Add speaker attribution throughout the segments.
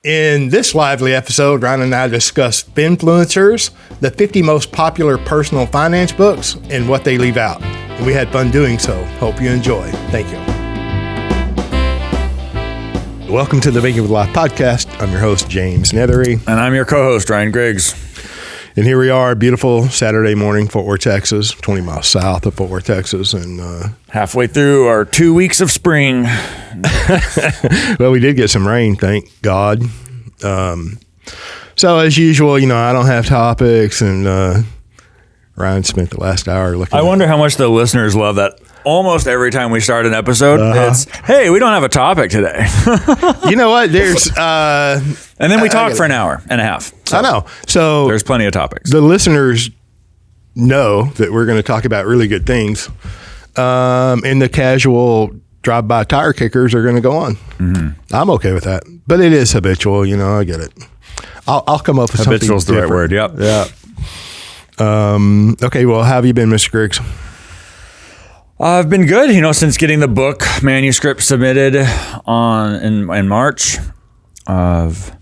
Speaker 1: In this lively episode, Ryan and I discuss Finfluencers, the 50 most popular personal finance books, and what they leave out. And we had fun doing so. Hope you enjoy. Thank you. Welcome to the Banking with Life podcast. I'm your host, James Neathery.
Speaker 2: And I'm your co-host, Ryan Griggs.
Speaker 1: And here we are, beautiful Saturday morning, Fort Worth, Texas, 20 miles south of Fort Worth, Texas. And
Speaker 2: halfway through our 2 weeks of spring.
Speaker 1: Well, we did get some rain, thank God. So as usual, I don't have topics, and Ryan spent the last hour looking.
Speaker 2: I wonder how much the listeners love that. Almost every time we start an episode, it's, hey, we don't have a topic today.
Speaker 1: You know what? There's
Speaker 2: and then we talk for an hour and a half.
Speaker 1: So I know. So
Speaker 2: there's plenty of topics.
Speaker 1: The listeners know that we're going to talk about really good things, and the casual drive-by tire kickers are going to go on. Mm-hmm. I'm okay with that, but it is habitual. I get it. I'll come up with something different.
Speaker 2: Habitual's the right word. Yep.
Speaker 1: Yeah. Okay. Well, how have you been, Mr. Griggs?
Speaker 2: I've been good, since getting the book manuscript submitted in March. That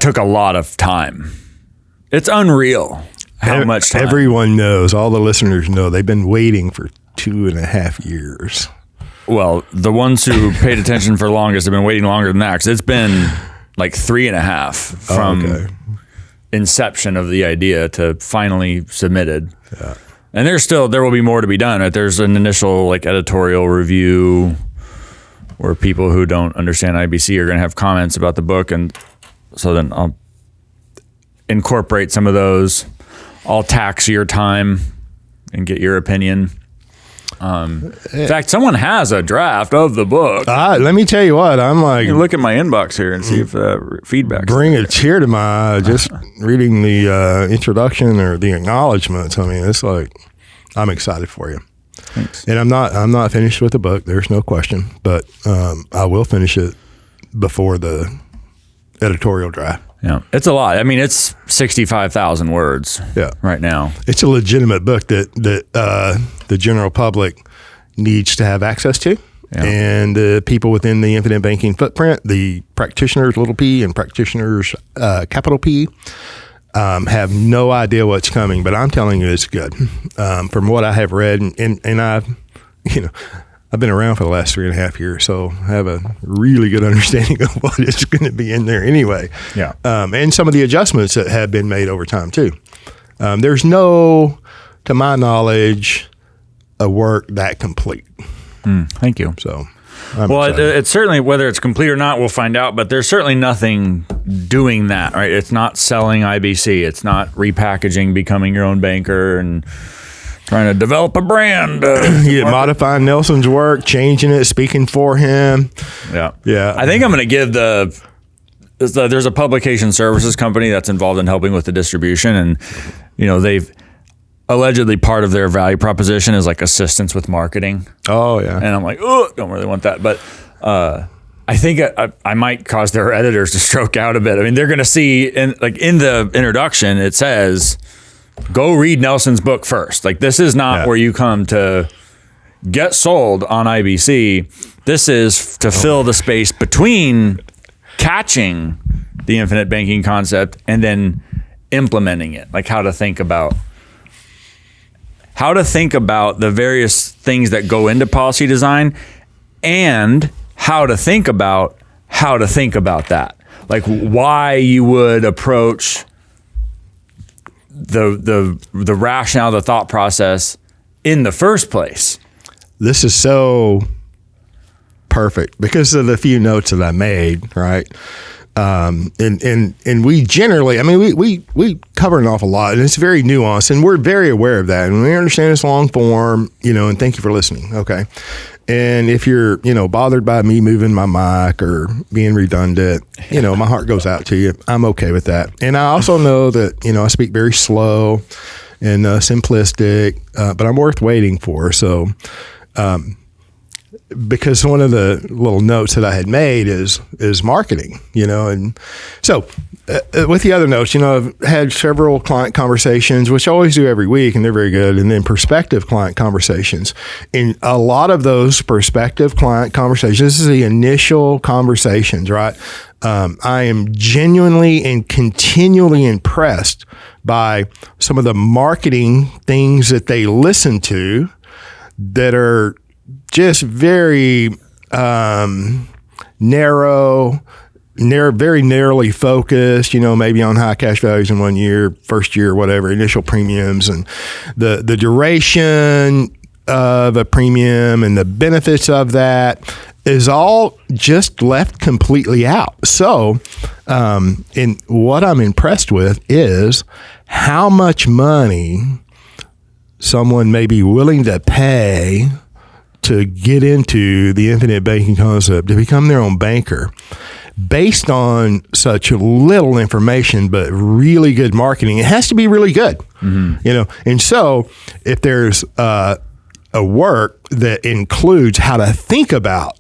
Speaker 2: took a lot of time. It's unreal how much time.
Speaker 1: Everyone knows, all the listeners know, they've been waiting for 2.5 years.
Speaker 2: Well, the ones who paid attention for longest have been waiting longer than that, because it's been like 3.5 from inception of the idea to finally submitted. Yeah. And there will be more to be done. Right? There's an initial editorial review where people who don't understand IBC are going to have comments about the book, and so then I'll incorporate some of those. I'll tax your time and get your opinion. In fact, someone has a draft of the book.
Speaker 1: Let me tell you what, I'm like...
Speaker 2: You look at my inbox here and see if feedback.
Speaker 1: Bring a tear to my eye just reading the introduction or the acknowledgments. I mean, it's like, I'm excited for you.
Speaker 2: Thanks.
Speaker 1: And I'm not finished with the book. There's no question, but I will finish it before the editorial draft.
Speaker 2: Yeah, it's a lot. I mean, it's 65,000 words.
Speaker 1: Yeah.
Speaker 2: Right now.
Speaker 1: It's a legitimate book that the general public needs to have access to, and the people within the infinite banking footprint, the practitioners, little p, and practitioners, capital P, have no idea what's coming. But I'm telling you, it's good. From what I have read, and I've been around for the last 3.5 years, so I have a really good understanding of what is going to be in there anyway.
Speaker 2: Yeah.
Speaker 1: And some of the adjustments that have been made over time too. There's no, to my knowledge, a work that complete.
Speaker 2: Thank you.
Speaker 1: So,
Speaker 2: it's certainly, whether it's complete or not, we'll find out, but there's certainly nothing doing that, right? It's not selling IBC. It's not repackaging, becoming your own banker, and trying to develop a brand.
Speaker 1: Modifying Nelson's work, changing it, speaking for him.
Speaker 2: Yeah.
Speaker 1: Yeah.
Speaker 2: I think I'm going to give there's a publication services company that's involved in helping with the distribution, and, they've allegedly part of their value proposition is assistance with marketing.
Speaker 1: Oh, yeah.
Speaker 2: And I'm like, oh, don't really want that. But I think I might cause their editors to stroke out a bit. I mean, they're going to see, in the introduction, it says, go read Nelson's book first. This is not where you come to get sold on IBC. This is to fill the space between catching the infinite banking concept and then implementing it. How to think about the various things that go into policy design, and how to think about that. Why you would approach the rationale, the thought process in the first place.
Speaker 1: This is so perfect because of the few notes that I made, right? And we generally, we cover an awful lot, and it's very nuanced, and we're very aware of that, and we understand it's long form, and thank you for listening. Okay. And if you're, bothered by me moving my mic or being redundant, my heart goes out to you. I'm okay with that. And I also know that, I speak very slow and simplistic, but I'm worth waiting for. So because one of the little notes that I had made is marketing, and so with the other notes, I've had several client conversations, which I always do every week, and they're very good, and then prospective client conversations. In a lot of those prospective client conversations, this is the initial conversations, right? I am genuinely and continually impressed by some of the marketing things that they listen to that are just very very narrowly focused, maybe on high cash values in 1 year, first year, whatever, initial premiums, and the duration of a premium and the benefits of that is all just left completely out. So, and what I'm impressed with is how much money someone may be willing to pay to get into the infinite banking concept, to become their own banker, based on such little information, but really good marketing. It has to be really good, And so if there's a work that includes how to think about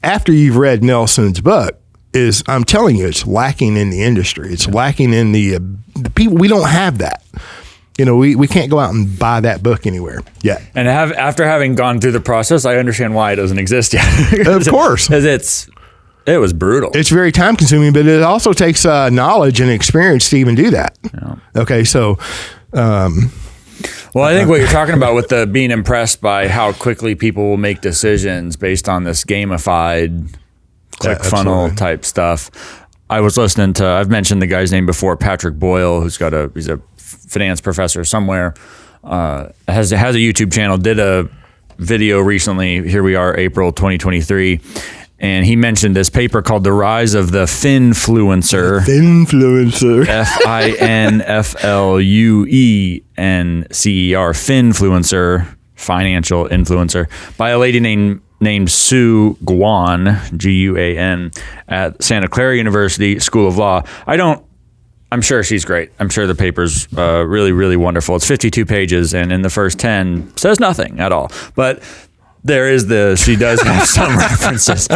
Speaker 1: after you've read Nelson's book, I'm telling you, it's lacking in the industry. It's lacking in the people. We don't have that. We can't go out and buy that book anywhere yet.
Speaker 2: And after having gone through the process, I understand why it doesn't exist yet.
Speaker 1: Of course.
Speaker 2: Because it was brutal.
Speaker 1: It's very time consuming, but it also takes knowledge and experience to even do that. Yeah. Okay, so...
Speaker 2: well, I think what you're talking about with the being impressed by how quickly people will make decisions based on this gamified ClickFunnels type stuff. I was listening to, I've mentioned the guy's name before, Patrick Boyle, he's a finance professor somewhere, has a YouTube channel, did a video recently, here we are, April 2023, and he mentioned this paper called The Rise of the Finfluencer.
Speaker 1: Finfluencer.
Speaker 2: Finfluencer, Finfluencer, financial influencer, by a lady named Sue Guan, Guan, at Santa Clara University School of Law. I'm sure she's great. I'm sure the paper's really, really wonderful. It's 52 pages, and in the first 10 says nothing at all. But she does have some references.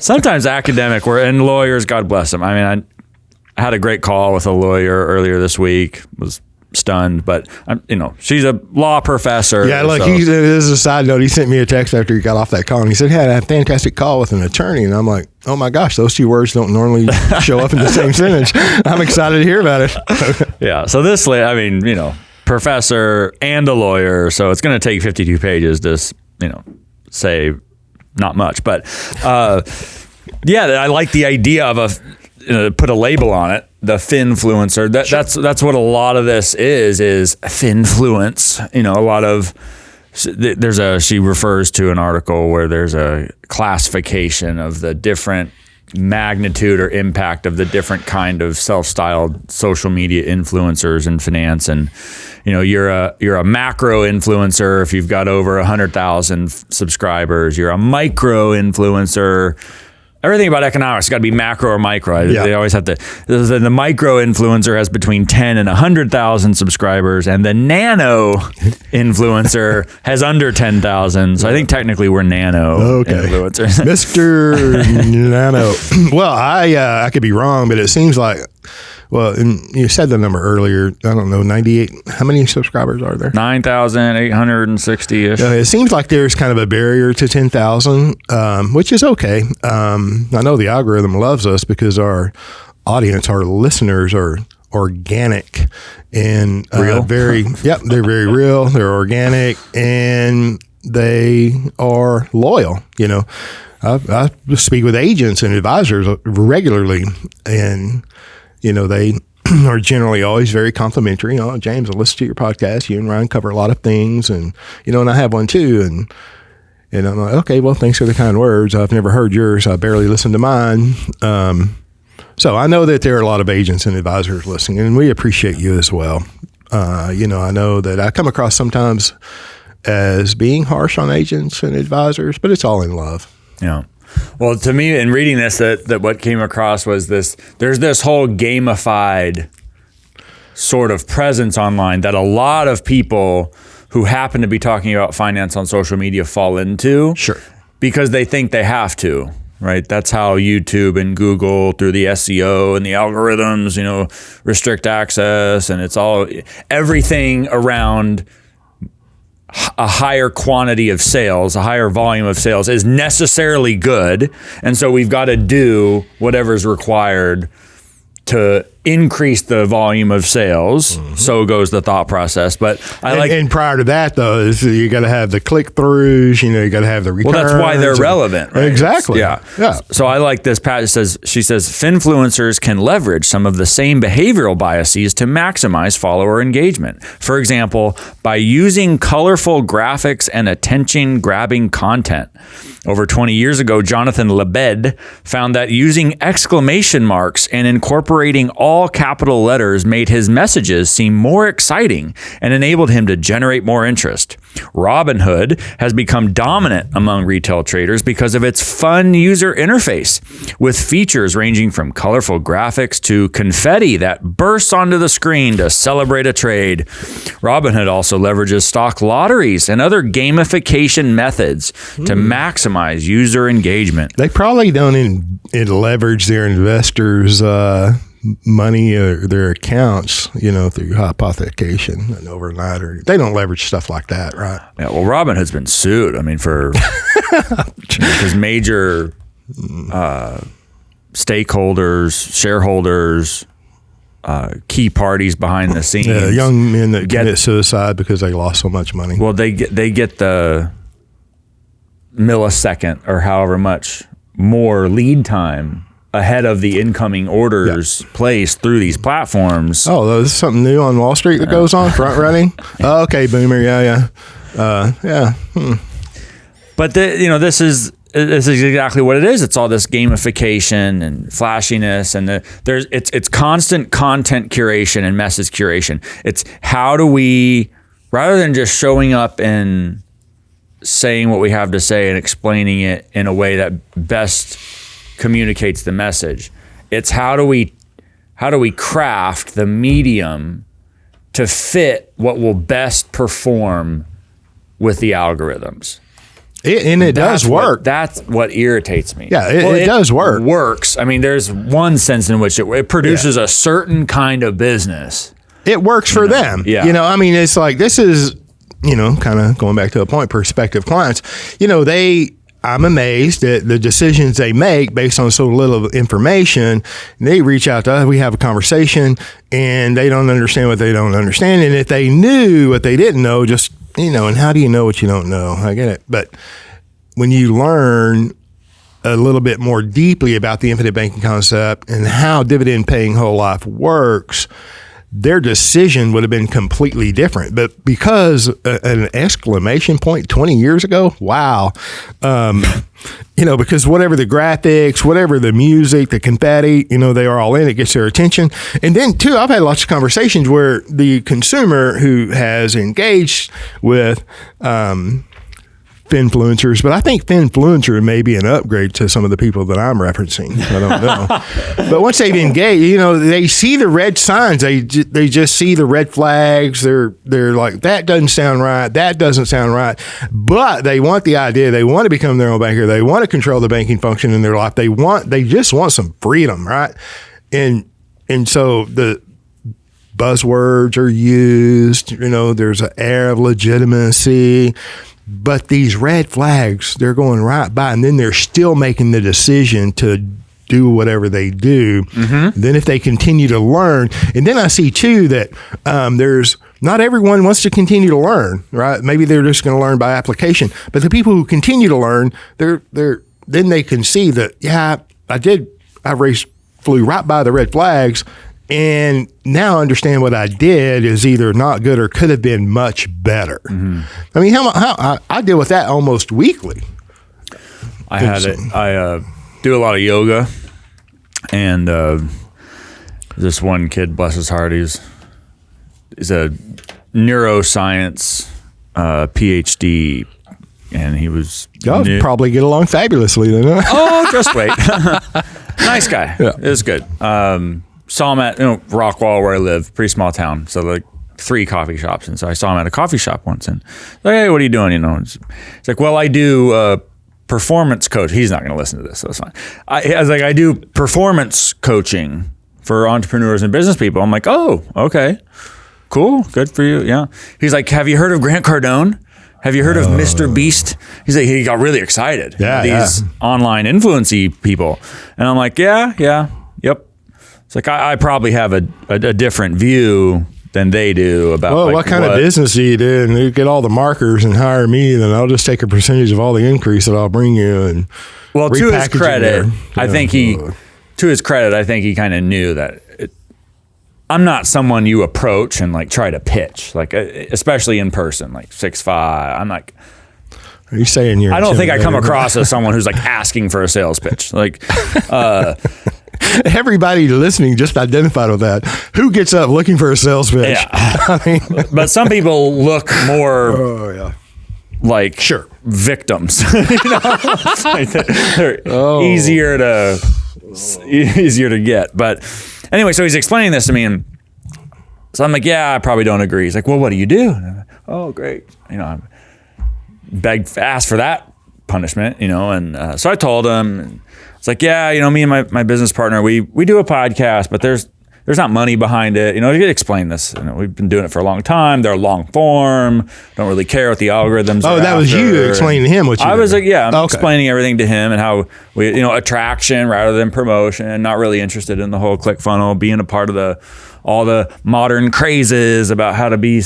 Speaker 2: Sometimes academic and lawyers, God bless them. I mean, I had a great call with a lawyer earlier this week, was stunned, but she's a law professor.
Speaker 1: Yeah, look, this is a side note. He sent me a text after he got off that call, and he said, "Hey, I had a fantastic call with an attorney," and I'm like, "Oh my gosh, those two words don't normally show up in the same sentence." I'm excited to hear about it.
Speaker 2: Yeah, so this, professor and a lawyer, so it's going to take 52 pages to, say not much, but I like the idea of put a label on it. The Finfluencer. That's what a lot of this is Finfluence. A lot of she refers to an article where there's a classification of the different magnitude or impact of the different kind of self-styled social media influencers in finance, and you're a macro influencer if you've got over 100,000 subscribers. You're a micro influencer. Everything about economics has got to be macro or micro. Yeah. They always have to. The micro influencer has between 10 and 100,000 subscribers, and the nano influencer has under 10,000. So I think technically we're nano influencers.
Speaker 1: Mr. Nano. Well, I could be wrong, but it seems like, well, and you said the number earlier. I don't know, 98. How many subscribers are there?
Speaker 2: 9,860-ish.
Speaker 1: It seems like there's kind of a barrier to 10,000, which is okay. I know the algorithm loves us because our audience, our listeners are organic and
Speaker 2: real.
Speaker 1: They're very real. They're organic and they are loyal. I speak with agents and advisors regularly, and they are generally always very complimentary. James, I listen to your podcast. You and Ryan cover a lot of things, and and I have one too. And I'm like, okay, well, thanks for the kind words. I've never heard yours. I barely listened to mine. So I know that there are a lot of agents and advisors listening, and we appreciate you as well. I know that I come across sometimes as being harsh on agents and advisors, but it's all in love.
Speaker 2: Yeah. Well, to me, in reading this, that what came across was there's this whole gamified sort of presence online that a lot of people who happen to be talking about finance on social media fall into.
Speaker 1: Sure.
Speaker 2: because they think they have to, right? That's how YouTube and Google, through the SEO and the algorithms, restrict access, and it's all everything around a higher quantity of sales, a higher volume of sales is necessarily good. And so we've got to do whatever's required to increase the volume of sales. So goes the thought process. But
Speaker 1: and prior to that, though, is you got to have the click throughs. You got to have the returns.
Speaker 2: Well, that's why they're relevant, right?
Speaker 1: Exactly.
Speaker 2: Yeah. So I like this. Pat she says Finfluencers can leverage some of the same behavioral biases to maximize follower engagement. For example, by using colorful graphics and attention-grabbing content. Over 20 years ago, Jonathan Lebed found that using exclamation marks and incorporating all capital letters made his messages seem more exciting and enabled him to generate more interest. Robinhood has become dominant among retail traders because of its fun user interface, with features ranging from colorful graphics to confetti that bursts onto the screen to celebrate a trade. Robinhood also leverages stock lotteries and other gamification methods to maximize user engagement.
Speaker 1: They probably don't leverage their investors' money or their accounts, through hypothecation and overnight, or they don't leverage stuff like that, right?
Speaker 2: Yeah, well, Robinhood's been sued. I mean, for because major stakeholders, shareholders, key parties behind the scenes,
Speaker 1: young men that commit suicide because they lost so much money.
Speaker 2: Well, they get the millisecond or however much more lead time ahead of the incoming orders placed through these platforms.
Speaker 1: Oh, this is something new on Wall Street that goes on, front running? Oh, okay, boomer, yeah.
Speaker 2: But this is exactly what it is. It's all this gamification and flashiness, and it's constant content curation and message curation. It's how do we, rather than just showing up and saying what we have to say and explaining it in a way that best communicates the message, it's how do we craft the medium to fit what will best perform with the algorithms.
Speaker 1: It does work.
Speaker 2: That's what irritates me.
Speaker 1: Yeah, it does work.
Speaker 2: Works. I mean, there's one sense in which it produces a certain kind of business.
Speaker 1: It works for them.
Speaker 2: Yeah.
Speaker 1: I mean, it's like, this is, kind of going back to a point, prospective clients, I'm amazed at the decisions they make based on so little information. They reach out to us, we have a conversation, and they don't understand what they don't understand. And if they knew what they didn't know, just, and how do you know what you don't know? I get it. But when you learn a little bit more deeply about the infinite banking concept and how dividend paying whole life works, their decision would have been completely different. But because an exclamation point 20 years ago, wow. Because whatever the graphics, whatever the music, the confetti, they are all in, it gets their attention. And then too, I've had lots of conversations where the consumer who has engaged with, Finfluencers, but I think Finfluencer may be an upgrade to some of the people that I'm referencing. I don't know. But once they've engaged, they see the red signs. They just see the red flags. They're like, that doesn't sound right. That doesn't sound right. But they want the idea. They want to become their own banker. They want to control the banking function in their life. They just want some freedom, right? And so the buzzwords are used. There's an air of legitimacy. But these red flags, they're going right by, and then they're still making the decision to do whatever they do. Mm-hmm. Then if they continue to learn, and then I see too that there's not everyone wants to continue to learn, right? Maybe they're just going to learn by application. But the people who continue to learn, then they can see that, I flew right by the red flags. And now I understand what I did is either not good or could have been much better. Mm-hmm. I mean, how I deal with that almost weekly.
Speaker 2: I do a lot of yoga, and this one kid, bless his heart, he's a neuroscience PhD, and he was
Speaker 1: probably get along fabulously then. Huh?
Speaker 2: Oh, just wait. Nice guy. Yeah. It was good. Saw him at Rockwall, where I live, pretty small town, so like 3 coffee shops, and so I saw him at a coffee shop once, and like, hey, what are you doing? It's like, well, I do performance coach. He's not going to listen to this, so that's fine. I was like, I do performance coaching for entrepreneurs and business people. I'm like, oh, okay, cool, good for you. Yeah. He's like, have you heard of Grant Cardone? Have you heard of Mr. Beast? He's like, he got really excited.
Speaker 1: Yeah,
Speaker 2: these online influencey people. And I'm like, yep. It's like, I probably have a different view than they do about
Speaker 1: what kind of business do you do? And you get all the markers and hire me, then I'll just take a percentage of all the increase that I'll bring you. And
Speaker 2: to his credit, I think he kind of knew that I'm not someone you approach and like try to pitch, like especially in person, like 6'5". I'm like,
Speaker 1: are you saying you're?
Speaker 2: I don't think I come across as someone who's like asking for a sales pitch. Like,
Speaker 1: everybody listening just identified with that. Who gets up looking for a sales pitch?
Speaker 2: Yeah. But some people look more like victims. Like they're easier to get. But anyway, so he's explaining this to me, and so I'm like, yeah, I probably don't agree. He's like, well, what do you do? And I'm like, oh, great. I asked for that punishment, and so I told him. And it's like, yeah, me and my business partner, we do a podcast, but there's not money behind it. To explain this, we've been doing it for a long time. They're long form. Don't really care what the algorithms are.
Speaker 1: Oh, that was you explaining to him what you
Speaker 2: I was like, I'm explaining everything to him and how we, attraction rather than promotion, not really interested in the whole ClickFunnels, being a part of all the modern crazes about how to be,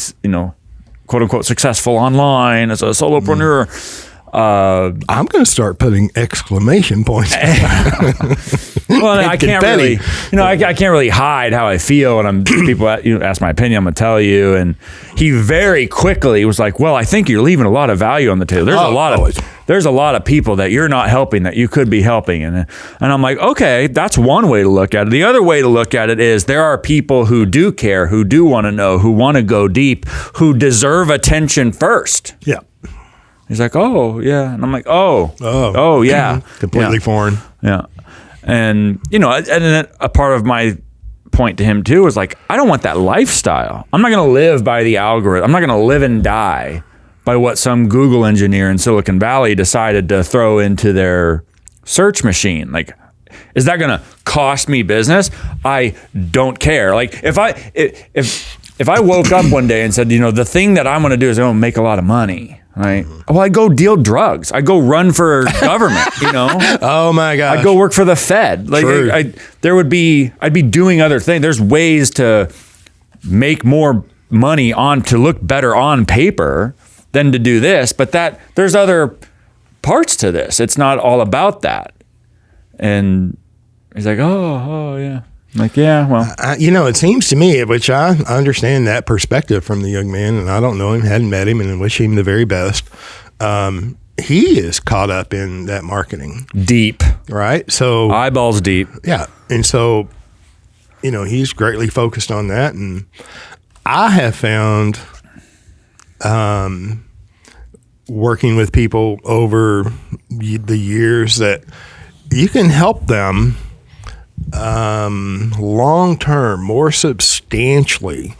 Speaker 2: quote unquote, successful online as a solopreneur.
Speaker 1: I'm going to start putting exclamation points.
Speaker 2: Well, I can't really, I can't really hide how I feel when people ask my opinion. I'm going to tell you. And he very quickly was like, "Well, I think you're leaving a lot of value on the table. There's a lot of people that you're not helping that you could be helping." And I'm like, okay, that's one way to look at it. The other way to look at it is there are people who do care, who do want to know, who want to go deep, who deserve attention first.
Speaker 1: Yeah.
Speaker 2: He's like, oh, yeah. And I'm like, oh, yeah.
Speaker 1: Completely foreign.
Speaker 2: Yeah. And, and a part of my point to him, too, was like, I don't want that lifestyle. I'm not going to live by the algorithm. I'm not going to live and die by what some Google engineer in Silicon Valley decided to throw into their search machine. Like, is that going to cost me business? I don't care. Like, if I woke up one day and said, the thing that I'm going to do is I'm going to make a lot of money. Right. Well, I go deal drugs. I go run for government.
Speaker 1: Oh my gosh.
Speaker 2: I go work for the Fed. Like I'd be doing other things. There's ways to make more money to look better on paper than to do this. But there's other parts to this. It's not all about that. And he's like, oh yeah. I'm like, yeah, well.
Speaker 1: It seems to me, which I understand that perspective from the young man, and I don't know him, hadn't met him, and wish him the very best. He is caught up in that marketing.
Speaker 2: Deep.
Speaker 1: Right? So
Speaker 2: eyeballs deep.
Speaker 1: Yeah. And so, he's greatly focused on that. And I have found working with people over the years that you can help them long term, more substantially,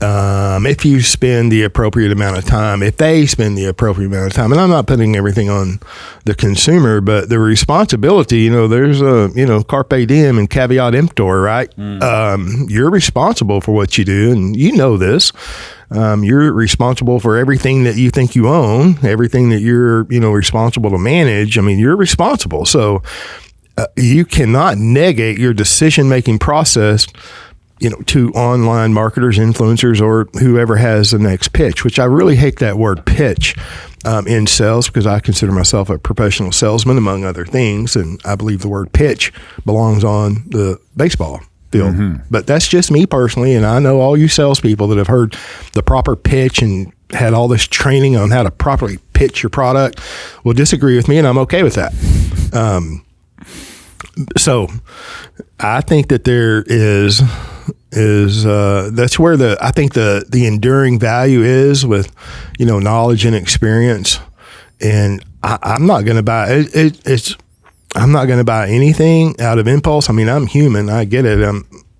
Speaker 1: if you spend the appropriate amount of time, if they spend the appropriate amount of time. And I'm not putting everything on the consumer, but the responsibility, there's a, carpe diem and caveat emptor, right? You're responsible for what you do, and this. You're responsible for everything that you think you own, everything that you're, responsible to manage. I mean, you're responsible. So you cannot negate your decision-making process, to online marketers, influencers, or whoever has the next pitch, which I really hate that word pitch in sales, because I consider myself a professional salesman, among other things. And I believe the word pitch belongs on the baseball field. Mm-hmm. But that's just me personally. And I know all you salespeople that have heard the proper pitch and had all this training on how to properly pitch your product will disagree with me, and I'm okay with that. So I think that there is that's where I think the enduring value is with, knowledge and experience. And I'm not going to buy it. I'm not going to buy anything out of impulse. I mean, I'm human. I get it.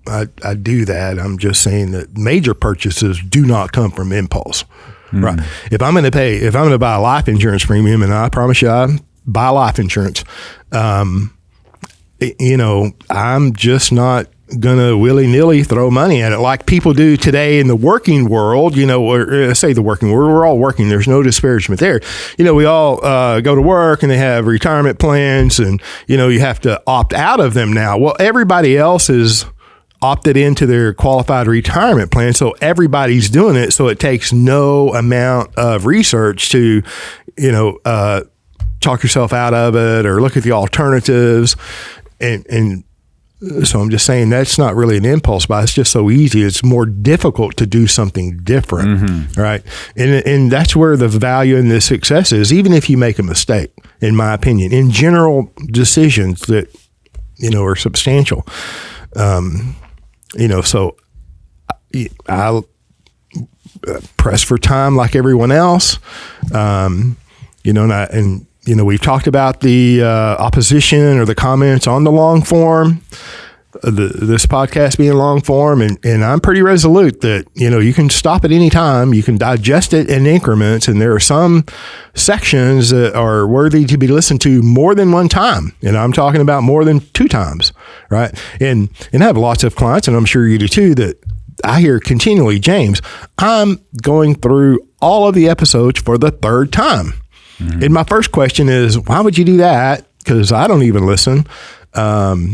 Speaker 1: I do that. I'm just saying that major purchases do not come from impulse. Mm. Right. If I'm going to buy a life insurance premium, and I promise you, buy life insurance. I'm just not going to willy-nilly throw money at it like people do today in the working world, or say the working world, we're all working. There's no disparagement there. We all go to work and they have retirement plans and, you have to opt out of them now. Well, everybody else is opted into their qualified retirement plan. So everybody's doing it. So it takes no amount of research to, talk yourself out of it or look at the alternatives. And so I'm just saying that's not really an impulse buy. It's just so easy. It's more difficult to do something different, right? And that's where the value and the success is, even if you make a mistake, in my opinion, in general decisions that, are substantial. So I'll press for time like everyone else, we've talked about the opposition or the comments on the long form, this podcast being long form, and I'm pretty resolute that, you can stop at any time, you can digest it in increments, and there are some sections that are worthy to be listened to more than one time. And I'm talking about more than 2 times, right? And I have lots of clients, and I'm sure you do too, that I hear continually, James, I'm going through all of the episodes for the 3rd time. And my first question is, why would you do that? Because I don't even listen. But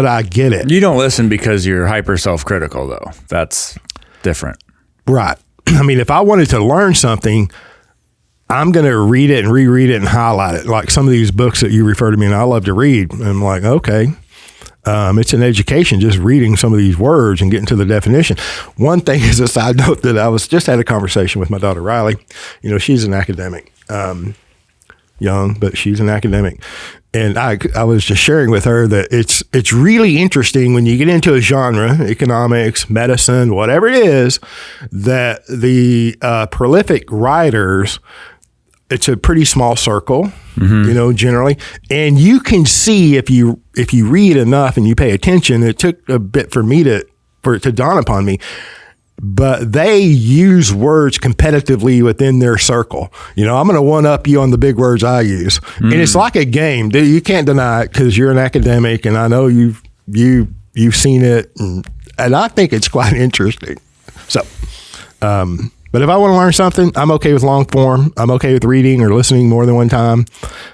Speaker 1: I get it.
Speaker 2: You don't listen because you're hyper self-critical, though. That's different.
Speaker 1: Right. I mean, if I wanted to learn something, I'm going to read it and reread it and highlight it. Like some of these books that you refer to me and I love to read. And I'm like, okay. It's an education just reading some of these words and getting to the definition. One thing is a side note that I was just had a conversation with my daughter, Riley. She's an academic, young, but she's an academic. And I was just sharing with her that it's really interesting when you get into a genre, economics, medicine, whatever it is, that the prolific writers, it's a pretty small circle, generally. And you can see if you read enough and you pay attention, it took a bit for it to dawn upon me, but they use words competitively within their circle. I'm going to one up you on the big words I use. And it's like a game. You can't deny it because you're an academic and I know you've seen it. And I think it's quite interesting. So, but if I want to learn something, I'm okay with long form. I'm okay with reading or listening more than one time.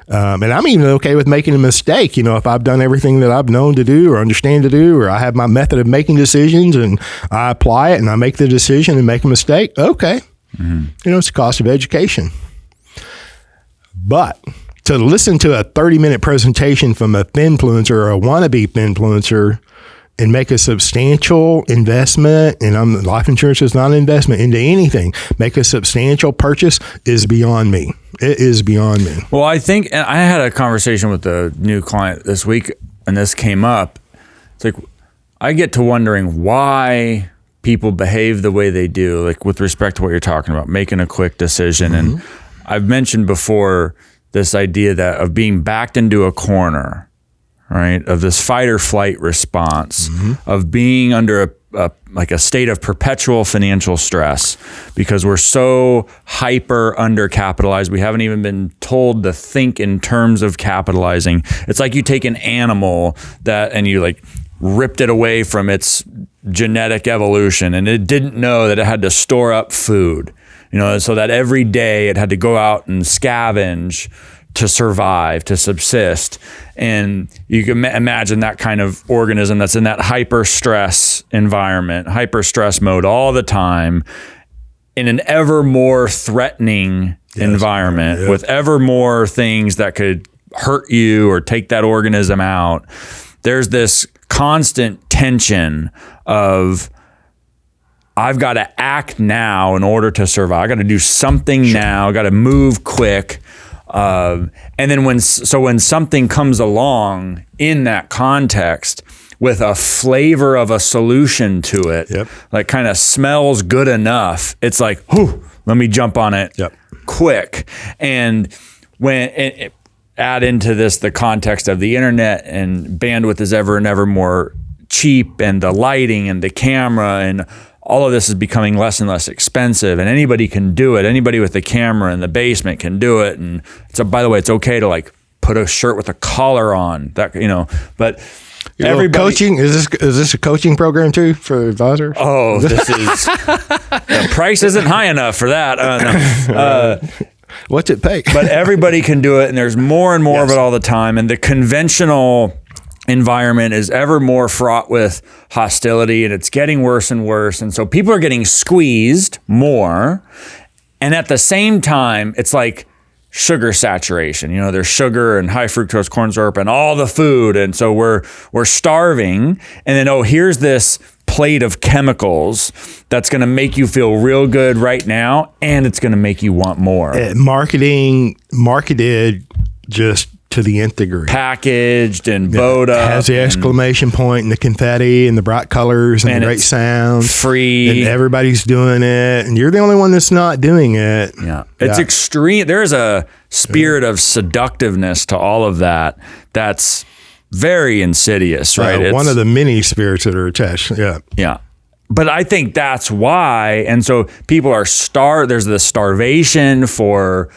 Speaker 1: And I'm even okay with making a mistake. If I've done everything that I've known to do or understand to do, or I have my method of making decisions and I apply it and I make the decision and make a mistake. Okay. It's the cost of education. But to listen to a 30-minute presentation from a Finfluencer or a wannabe Finfluencer and make a substantial investment, and life insurance is not an investment into anything, make a substantial purchase is beyond me. It is beyond me.
Speaker 2: Well, I think, and I had a conversation with a new client this week, and this came up. It's like, I get to wondering why people behave the way they do, like with respect to what you're talking about, making a quick decision. And I've mentioned before this idea of being backed into a corner, right? Of this fight or flight response, of being under a state of perpetual financial stress because we're so hyper undercapitalized. We haven't even been told to think in terms of capitalizing. It's like you take an animal and you ripped it away from its genetic evolution and it didn't know that it had to store up food, so that every day it had to go out and scavenge to survive, to subsist. And you can imagine that kind of organism that's in that hyper stress environment, hyper stress mode all the time, in an ever more threatening environment with ever more things that could hurt you or take that organism out. There's this constant tension of, I've got to act now in order to survive. I got to do something now. I got to move quick. And then when something comes along in that context with a flavor of a solution to it, like kind of smells good enough, it's like, whew, let me jump on it quick. And when add into this the context of the internet, and bandwidth is ever and ever more cheap, and the lighting and the camera and all of this is becoming less and less expensive, and anybody can do it. Anybody with a camera in the basement can do it. And so, by the way, it's okay to like put a shirt with a collar on, that, you know, but everybody,
Speaker 1: coaching, is this a coaching program too for advisors?
Speaker 2: Oh, this is, the price isn't high enough for that.
Speaker 1: What's it pay?
Speaker 2: But everybody can do it, and there's more and more of it all the time. And the conventional environment is ever more fraught with hostility, and it's getting worse and worse. And so people are getting squeezed more. And at the same time, it's like sugar saturation. You know, there's sugar and high fructose corn syrup and all the food. And so we're starving. And then, here's this plate of chemicals that's going to make you feel real good right now, and it's going to make you want more.
Speaker 1: Marketed just to the nth degree.
Speaker 2: Packaged and bowed up.
Speaker 1: Has the exclamation point and the confetti and the bright colors and the great sound.
Speaker 2: Free.
Speaker 1: And everybody's doing it, and you're the only one that's not doing it.
Speaker 2: Yeah. It's extreme. There's a spirit of seductiveness to all of that that's very insidious, right?
Speaker 1: One of the many spirits that are attached. Yeah.
Speaker 2: Yeah. But I think that's why. And so people are there's the starvation for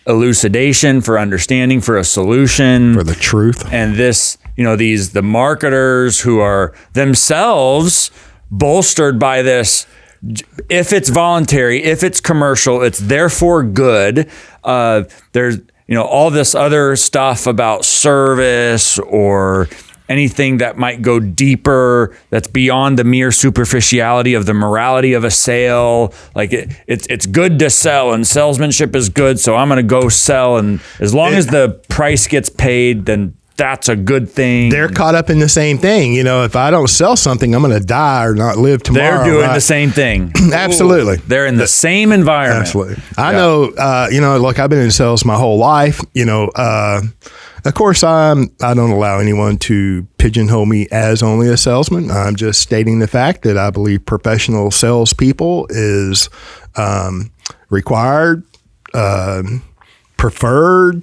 Speaker 2: elucidation, for understanding, for a solution,
Speaker 1: for the truth.
Speaker 2: And this, you know, the marketers who are themselves bolstered by this. If it's voluntary, if it's commercial, it's therefore good. There's, you know, all this other stuff about service or anything that might go deeper, that's beyond the mere superficiality of the morality of a sale. Like it's good to sell, and salesmanship is good, so I'm going to go sell. And as long as the price gets paid, then that's a good thing.
Speaker 1: They're caught up in the same thing. You know, if I don't sell something, I'm going to die or not live tomorrow.
Speaker 2: They're doing the same thing.
Speaker 1: Absolutely.
Speaker 2: They're in the same environment.
Speaker 1: Absolutely. I know, you know, look, I've been in sales my whole life. You know, of course, I don't allow anyone to pigeonhole me as only a salesman. I'm just stating the fact that I believe professional salespeople is required, preferred,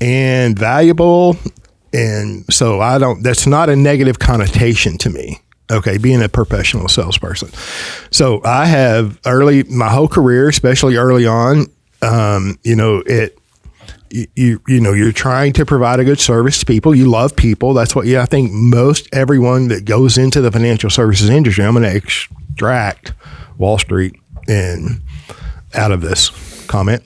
Speaker 1: and valuable. And so that's not a negative connotation to me. Okay. Being a professional salesperson. So I have my whole career, especially early on, you know, you know, you're trying to provide a good service to people. You love people. That's what, I think everyone that goes into the financial services industry, I'm going to extract Wall Street and out of this comment.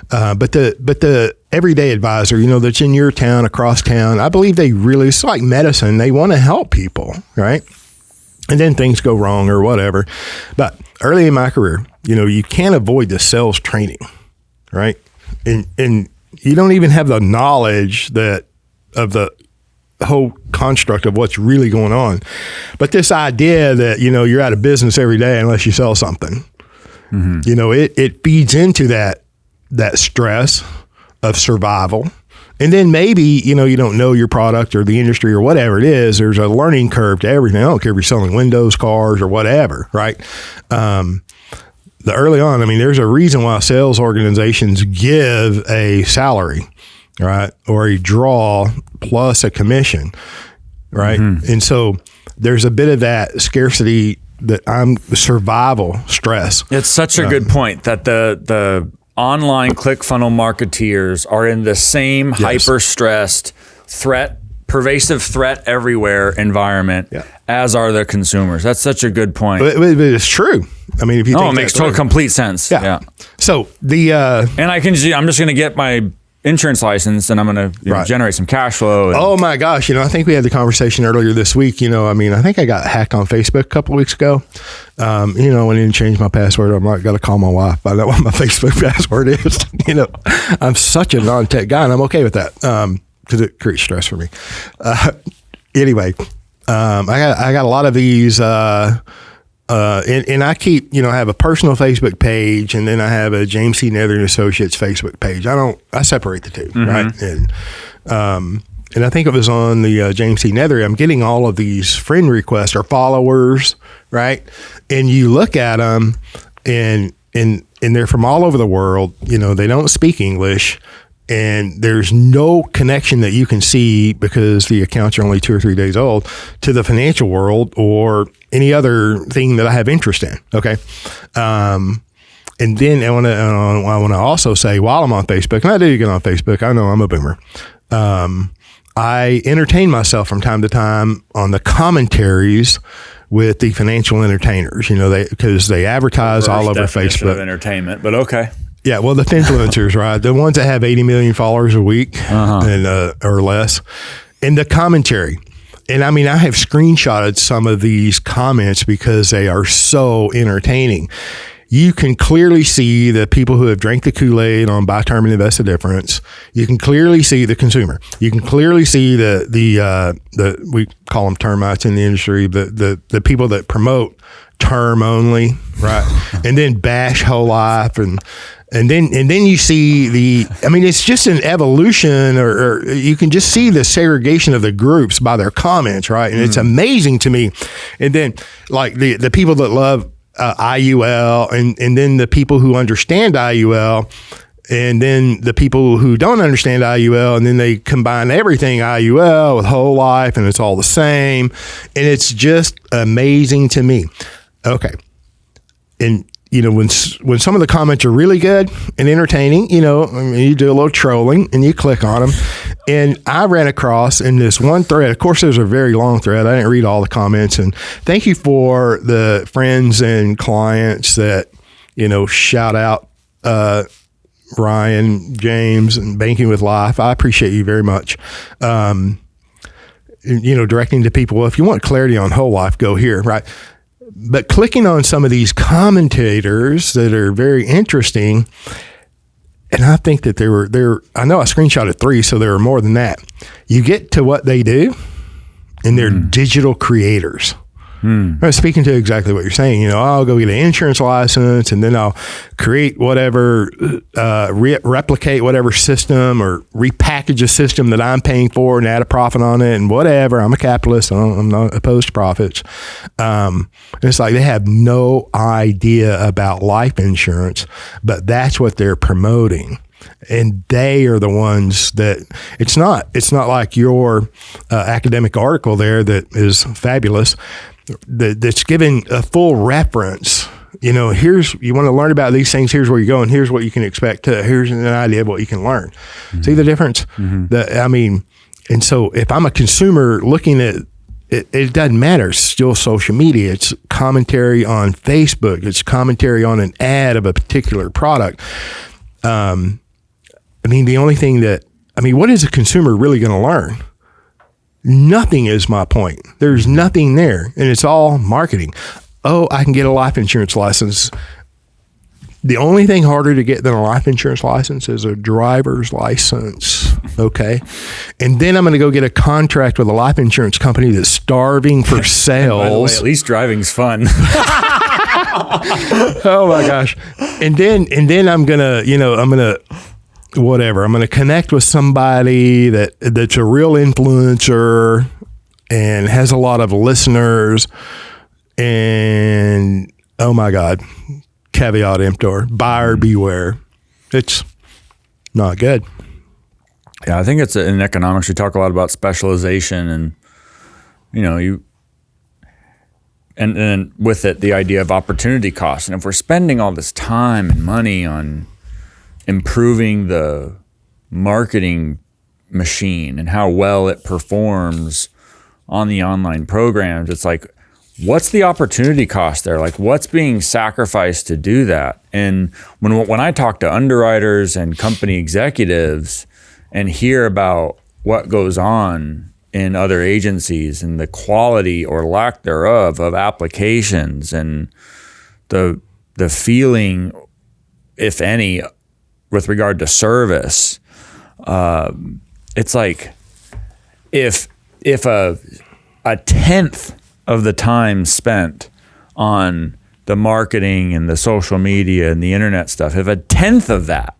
Speaker 1: But the everyday advisor, you know, that's in your town, across town, I believe it's like medicine. They want to help people, right? And then things go wrong or whatever. But early in my career, you know, you can't avoid the sales training, right? And you don't even have the knowledge of the whole construct of what's really going on. But this idea that, you know, you're out of business every day unless you sell something, you know, it feeds into that stress of survival. And then maybe, you know, you don't know your product or the industry or whatever it is. There's a learning curve to everything. I don't care if you're selling windows, cars, or whatever, right? Early on, I mean, there's a reason why sales organizations give a salary, right? Or a draw plus a commission, right? And so there's a bit of that scarcity, survival stress.
Speaker 2: It's such a good point that the online ClickFunnels marketeers are in the same hyper stressed pervasive threat everywhere environment as are the consumers. That's such a good point.
Speaker 1: But it's true. I mean, if you think
Speaker 2: it makes total complete sense. Yeah.
Speaker 1: So
Speaker 2: and I'm just going to get my insurance license and I'm going to generate some cash flow.
Speaker 1: Oh my gosh. You know, I think we had the conversation earlier this week. You know, I mean, I think I got hacked on Facebook a couple of weeks ago. You know, I didn't change my password. I'm not going to call my wife. I know what my Facebook password is. You know, I'm such a non-tech guy and I'm okay with that. Because it creates stress for me. Anyway, I got a lot of these, and I keep, you know, I have a personal Facebook page, and then I have a James Neathery and Associates Facebook page. I separate the two, right? And I think it was on the James Neathery. I'm getting all of these friend requests or followers, right? And you look at them, and they're from all over the world. You know, they don't speak English. and there's no connection that you can see because the accounts are only 2 or 3 days old to the financial world or any other thing that I have interest in. Okay. And then I want to also say, while I'm on Facebook, and I do get on Facebook, I know I'm a boomer. I entertain myself from time to time on the commentaries with the financial entertainers, because they advertise all over Facebook.
Speaker 2: Of entertainment, but okay.
Speaker 1: Yeah, well, the Finfluencers, right? The ones that have 80 million followers a week and or less. And the commentary. And I mean, I have screenshotted some of these comments because they are so entertaining. You can clearly see the people who have drank the Kool-Aid on buy term and invest the difference. You can clearly see the consumer. You can clearly see the we call them termites in the industry, the people that promote term only, right? And then bash whole life and then you see it's just an evolution or you can just see the segregation of the groups by their comments, right? And it's amazing to me. And then like the people that love IUL and then the people who understand IUL and then the people who don't understand IUL, and then they combine everything IUL with whole life and it's all the same. And it's just amazing to me. Okay. And when some of the comments are really good and entertaining, you do a little trolling and you click on them. And I ran across in this one thread, of course, there's a very long thread. I didn't read all the comments. And thank you for the friends and clients that, shout out Ryan, James, and Banking with Life. I appreciate you very much. Directing to people, well, if you want clarity on whole life, go here, right? But clicking on some of these commentators that are very interesting, and I think that I know I screenshotted 3, so there are more than that. You get to what they do, and they're digital creators. Speaking to exactly what you're saying, I'll go get an insurance license and then I'll create whatever, replicate whatever system or repackage a system that I'm paying for and add a profit on it and whatever. I'm a capitalist. I'm not opposed to profits. And it's like they have no idea about life insurance, but that's what they're promoting. And they are the ones that it's not like your academic article there that is fabulous. That's giving a full reference. You want to learn about these things. Here's where you're going. Here's what you can expect. Here's an idea of what you can learn. See the difference? And so if I'm a consumer looking at it, it doesn't matter. It's still social media. It's commentary on Facebook. It's commentary on an ad of a particular product. The only thing what is a consumer really going to learn? Nothing is my point. There's nothing there. And it's all marketing. Oh, I can get a life insurance license. The only thing harder to get than a life insurance license is a driver's license. Okay. And then I'm going to go get a contract with a life insurance company that's starving for sales.
Speaker 2: By the way, at least driving's fun.
Speaker 1: Oh my gosh. And then I'm going to, whatever. I'm going to connect with somebody that's a real influencer and has a lot of listeners. And oh my God, caveat emptor, buyer beware. It's not good.
Speaker 2: Yeah, I think it's in economics. We talk a lot about specialization, and and with it the idea of opportunity cost. And if we're spending all this time and money on improving the marketing machine and how well it performs on the online programs, it's like, what's the opportunity cost there? Like, what's being sacrificed to do that? And when I talk to underwriters and company executives and hear about what goes on in other agencies and the quality or lack thereof of applications and the feeling, if any, with regard to service, it's like if a tenth of the time spent on the marketing and the social media and the internet stuff, if a tenth of that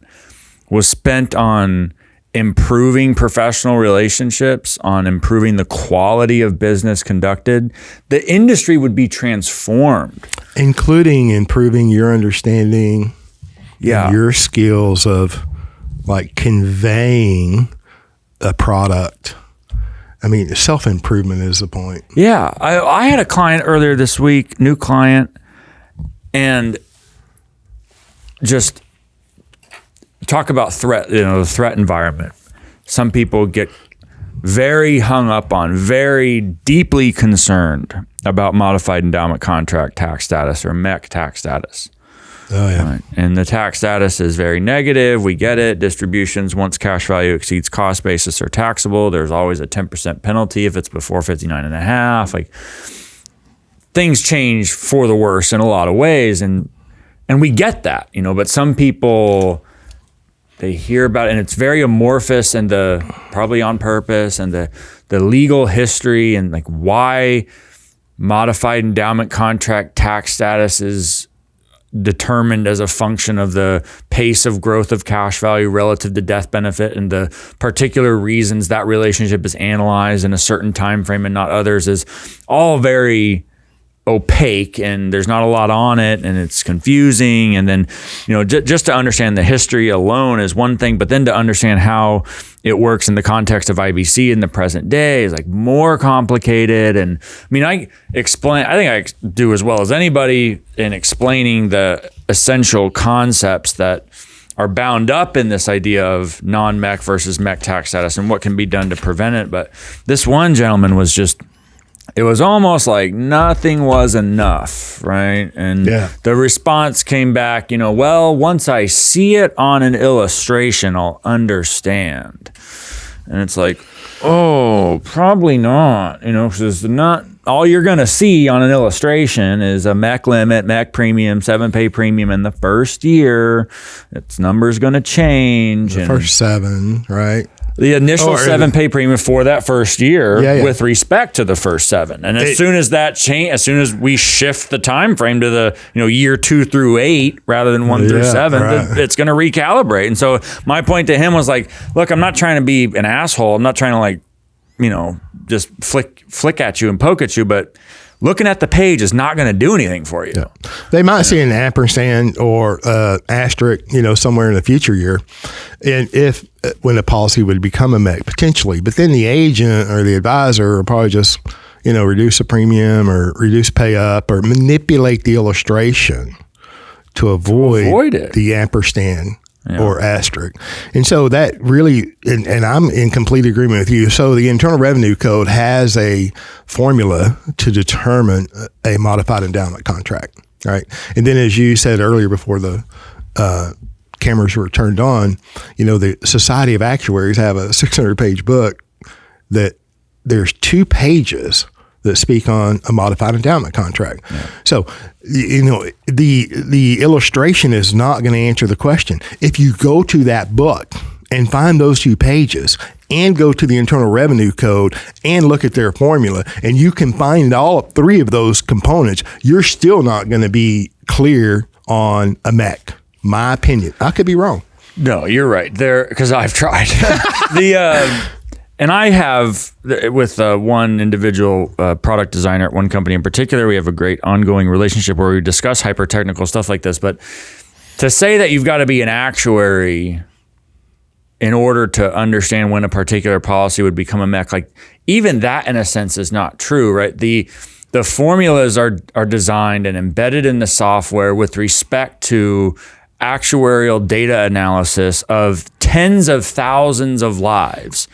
Speaker 2: was spent on improving professional relationships, on improving the quality of business conducted, the industry would be transformed.
Speaker 1: Including improving your understanding, your skills of like conveying a product. I mean, self-improvement is the point.
Speaker 2: Yeah. I had a client earlier this week, new client, and just talk about threat, the threat environment. Some people get very hung up on, very deeply concerned about modified endowment contract tax status or MEC tax status.
Speaker 1: Oh, yeah.
Speaker 2: Right. And the tax status is very negative. We get it. Distributions, once cash value exceeds cost basis, are taxable. There's always a 10% penalty if it's before 59.5. Like, things change for the worse in a lot of ways. And we get that, but some people, they hear about it and it's very amorphous, and probably on purpose, and the legal history and like why modified endowment contract tax status is determined as a function of the pace of growth of cash value relative to death benefit, and the particular reasons that relationship is analyzed in a certain time frame and not others, is all very opaque, and there's not a lot on it, and it's confusing. And then, just to understand the history alone is one thing, but then to understand how it works in the context of IBC in the present day is like more complicated. And I mean, I think I do as well as anybody in explaining the essential concepts that are bound up in this idea of non-MEC versus MEC tax status and what can be done to prevent it. But this one gentleman was just, it was almost like nothing was enough, right? And the response came back, well, once I see it on an illustration, I'll understand. And it's like, oh, probably not, because not all you're going to see on an illustration is a MEC limit, MEC premium, 7-pay premium in the first year. Its number's going to change.
Speaker 1: The first 7, right?
Speaker 2: The initial 7-pay premium for that first year with respect to the first 7. And as soon as that change, as soon as we shift the time frame to the year 2 through 8 rather than 1 through 7, it's going to recalibrate. And so my point to him was like, look, I'm not trying to be an asshole. I'm not trying to just flick at you and poke at you, but looking at the page is not going to do anything for you. Yeah.
Speaker 1: They might see an ampersand or asterisk, somewhere in the future year, and when a policy would become a MEC potentially, but then the agent or the advisor will probably just, reduce the premium or reduce pay up or manipulate the illustration to avoid the ampersand. Yeah. Or asterisk. And so that really, and I'm in complete agreement with you. So the Internal Revenue Code has a formula to determine a modified endowment contract, right? And then as you said earlier before the cameras were turned on, the Society of Actuaries have a 600-page book that there's 2 pages that speak on a modified endowment contract. Yeah. So, the illustration is not going to answer the question. If you go to that book and find those 2 pages and go to the Internal Revenue Code and look at their formula, and you can find all 3 of those components, you're still not going to be clear on a MEC. My opinion. I could be wrong.
Speaker 2: No, you're right. Because I've tried. And I have, with one individual product designer at one company in particular, we have a great ongoing relationship where we discuss hyper-technical stuff like this. But to say that you've got to be an actuary in order to understand when a particular policy would become a MEC, like even that in a sense is not true, right? The formulas are designed and embedded in the software with respect to actuarial data analysis of tens of thousands of lives.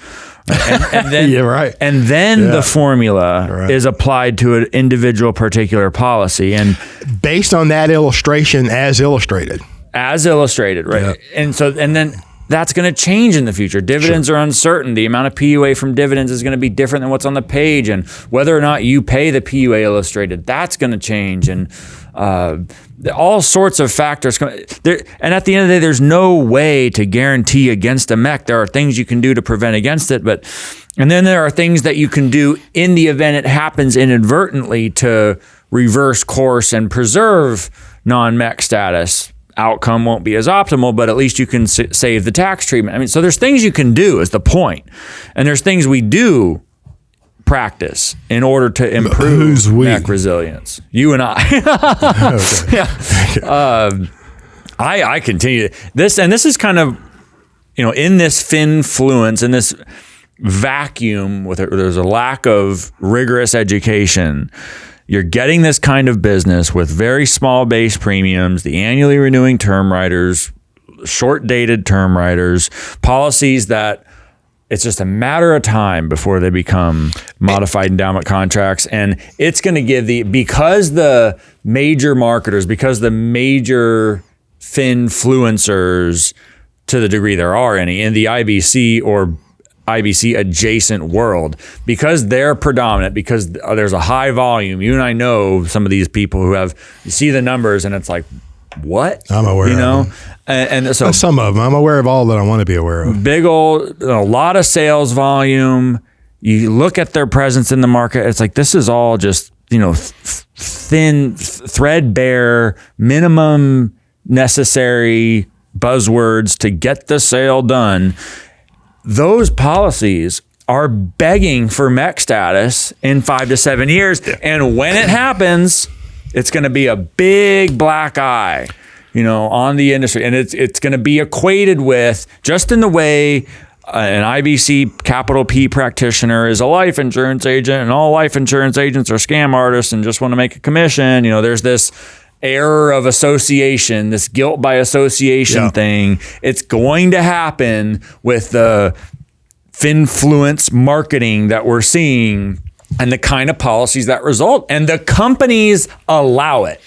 Speaker 2: And then, and then the formula is applied to an individual particular policy, and
Speaker 1: based on that illustration as illustrated,
Speaker 2: right? And then that's going to change in the future. Dividends are uncertain. The amount of PUA from dividends is going to be different than what's on the page, and whether or not you pay the PUA illustrated, that's going to change, and all sorts of factors come there. And at the end of the day, there's no way to guarantee against a MEC. There are things you can do to prevent against it, and then there are things that you can do in the event it happens inadvertently to reverse course and preserve non-MEC status. Outcome won't be as optimal, but at least you can save the tax treatment. I mean, so there's things you can do is the point. And there's things we do practice in order to improve MEC resilience. You and I. I continue this, and this is kind of in this Finfluence, in this vacuum there's a lack of rigorous education. You're getting this kind of business with very small base premiums, the annually renewing term riders, short dated term riders, policies that it's just a matter of time before they become modified endowment contracts. And it's going to give because the major marketers, because the major Finfluencers, to the degree there are any in the IBC or IBC adjacent world, because they're predominant, because there's a high volume. You and I know some of these people who you see the numbers and it's like, what?
Speaker 1: I'm aware of them.
Speaker 2: And so
Speaker 1: some of them, I'm aware of all that I want to be aware of.
Speaker 2: Big old, a lot of sales volume. You look at their presence in the market, it's like, this is all just, thin, threadbare, minimum necessary buzzwords to get the sale done. Those policies are begging for MEC status in 5 to 7 years. Yeah. And when it happens, it's going to be a big black eye, on the industry. And it's going to be equated with, just in the way an IBC capital P practitioner is a life insurance agent and all life insurance agents are scam artists and just want to make a commission. There's this error of association, this guilt by association thing. It's going to happen with the Finfluence marketing that we're seeing and the kind of policies that result, and the companies allow it.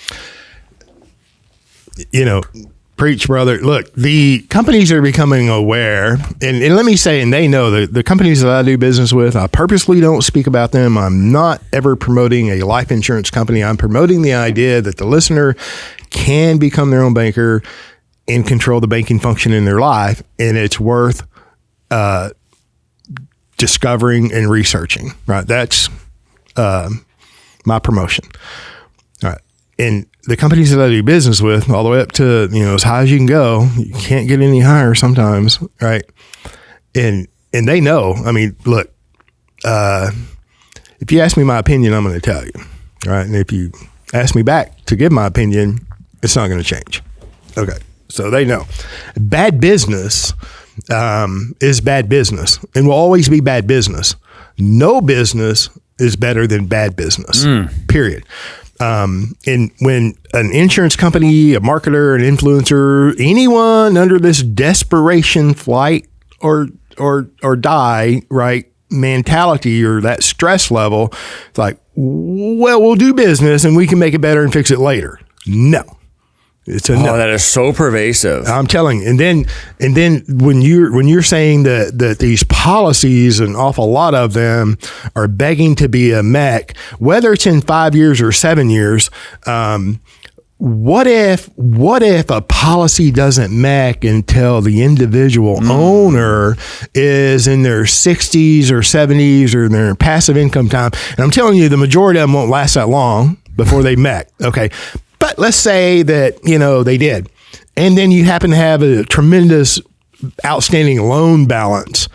Speaker 1: Preach, brother. Look, the companies are becoming aware, and let me say, and they know the companies that I do business with, I purposely don't speak about them. I'm not ever promoting a life insurance company. I'm promoting the idea that the listener can become their own banker and control the banking function in their life, and it's worth discovering and researching, right? That's my promotion. All right. And the companies that I do business with, all the way up to, as high as you can go, you can't get any higher sometimes, right? And they know. I mean, look, if you ask me my opinion, I'm going to tell you, right? And if you ask me back to give my opinion, it's not going to change. Okay, so they know. Bad business is bad business and will always be bad business. No business is better than bad business, period. And when an insurance company, a marketer, an influencer, anyone under this desperation flight or die, right, mentality or that stress level, it's like, well, we'll do business and we can make it better and fix it later. No. It's a no.
Speaker 2: That is so pervasive.
Speaker 1: I'm telling you. And then when you're saying that these policies, an awful lot of them are begging to be a MEC, whether it's in 5 years or 7 years, what if a policy doesn't MEC until the individual owner is in their 60s or 70s or their passive income time? And I'm telling you, the majority of them won't last that long before they MEC. Okay. But let's say that, they did. And then you happen to have a tremendous outstanding loan balance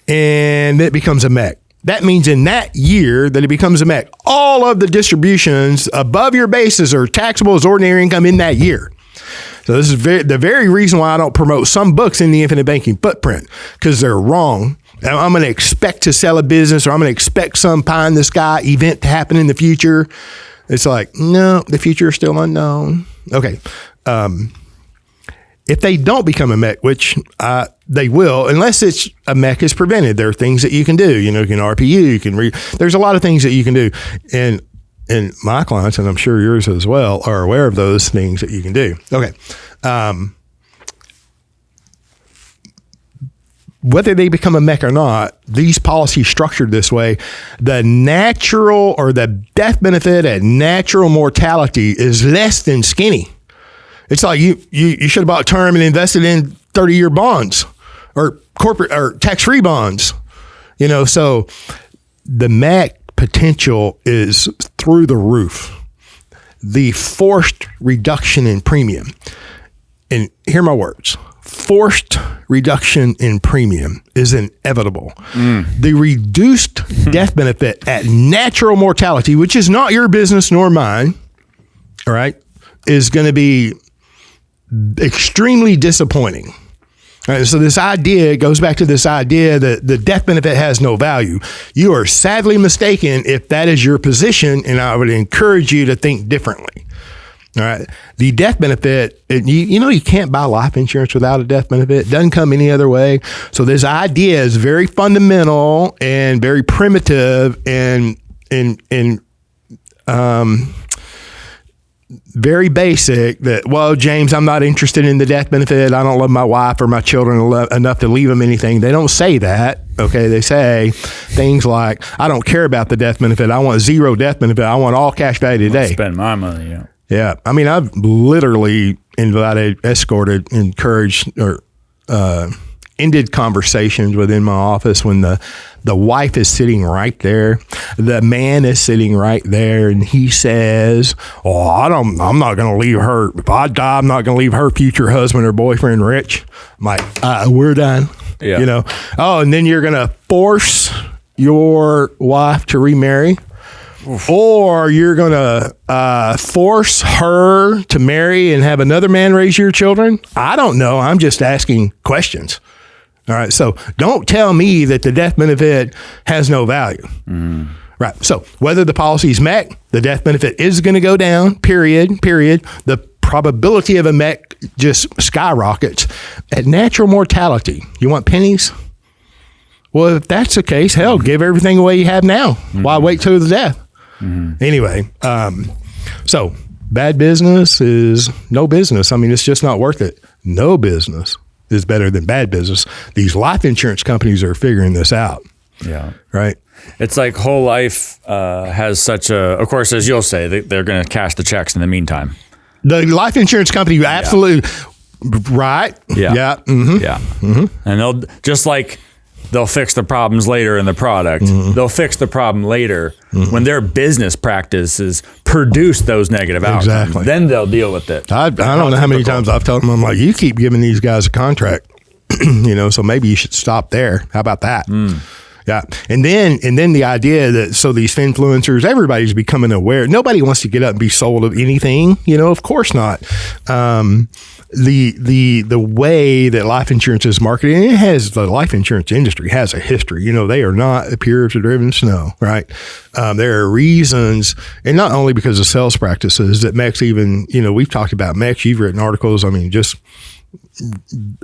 Speaker 1: and it becomes a MEC. That means in that year that it becomes a MEC, all of the distributions above your basis are taxable as ordinary income in that year. So this is the very reason why I don't promote some books in the infinite banking footprint, because they're wrong. I'm going to expect to sell a business, or I'm going to expect some pie in the sky event to happen in the future. It's like, no, the future is still unknown. Okay. If they don't become a MEC, which they will, unless it's a MEC is prevented, there are things that you can do. You can RPU, you can there's a lot of things that you can do. And my clients, and I'm sure yours as well, are aware of those things that you can do. Okay. Whether they become a MEC or not, these policies structured this way, the natural or the death benefit at natural mortality is less than skinny. It's like you should have bought term and invested in 30-year bonds or corporate or tax-free bonds. So the MEC potential is through the roof. The forced reduction in premium, and hear my words, forced reduction in premium is inevitable. The reduced death benefit at natural mortality, which is not your business nor mine, all right, is going to be extremely disappointing. Right, so this idea goes back to this idea that the death benefit has no value. You are sadly mistaken if that is your position, and I would encourage you to think differently. All right. The death benefit, you can't buy life insurance without a death benefit. It doesn't come any other way. So this idea is very fundamental and very primitive and very basic that, well, James, I'm not interested in the death benefit. I don't love my wife or my children enough to leave them anything. They don't say that. Okay. They say things like, I don't care about the death benefit. I want zero death benefit. I want all cash value today.
Speaker 2: Spend my money. Yeah.
Speaker 1: Yeah. I mean, I've literally invited, escorted, encouraged, or ended conversations within my office when the wife is sitting right there, the man is sitting right there, and he says, "Oh, I'm not going to leave her. If I die, I'm not going to leave her future husband or boyfriend rich." I'm like, we're done.
Speaker 2: Yeah.
Speaker 1: Oh, and then you're going to force your wife to remarry. Oof. Or you're going to force her to marry and have another man raise your children? I don't know. I'm just asking questions. All right. So don't tell me that the death benefit has no value. Mm. Right. So whether the policy is met, the death benefit is going to go down, period. The probability of a MEC just skyrockets. At natural mortality, you want pennies? Well, if that's the case, hell, give everything away you have now. Mm-hmm. Why wait till the death? Mm-hmm. Anyway, so bad business is no business. I mean, it's just not worth it. No business is better than bad business. These life insurance companies are figuring this out. Yeah. Right.
Speaker 2: It's like whole life has such a, of course, as you'll say, they're going to cash the checks in the meantime.
Speaker 1: The life insurance company, absolutely. Yeah. Right.
Speaker 2: Yeah.
Speaker 1: Yeah. Mm-hmm.
Speaker 2: Yeah. Mm-hmm. And they'll fix the problems later in the product. Mm-hmm. They'll fix the problem later when their business practices produce those negative outcomes.
Speaker 1: Exactly.
Speaker 2: Then they'll deal with it.
Speaker 1: I don't know how many times I've told them, I'm like, you keep giving these guys a contract, so maybe you should stop there. How about that? Mm. Yeah. And then the idea that, so these Finfluencers, everybody's becoming aware. Nobody wants to get up and be sold of anything, of course not. The way that life insurance is marketed, and the life insurance industry has a history. They are not a pure driven snow, right? There are reasons, and not only because of sales practices, that MECs even, we've talked about MECs, you've written articles, I mean, just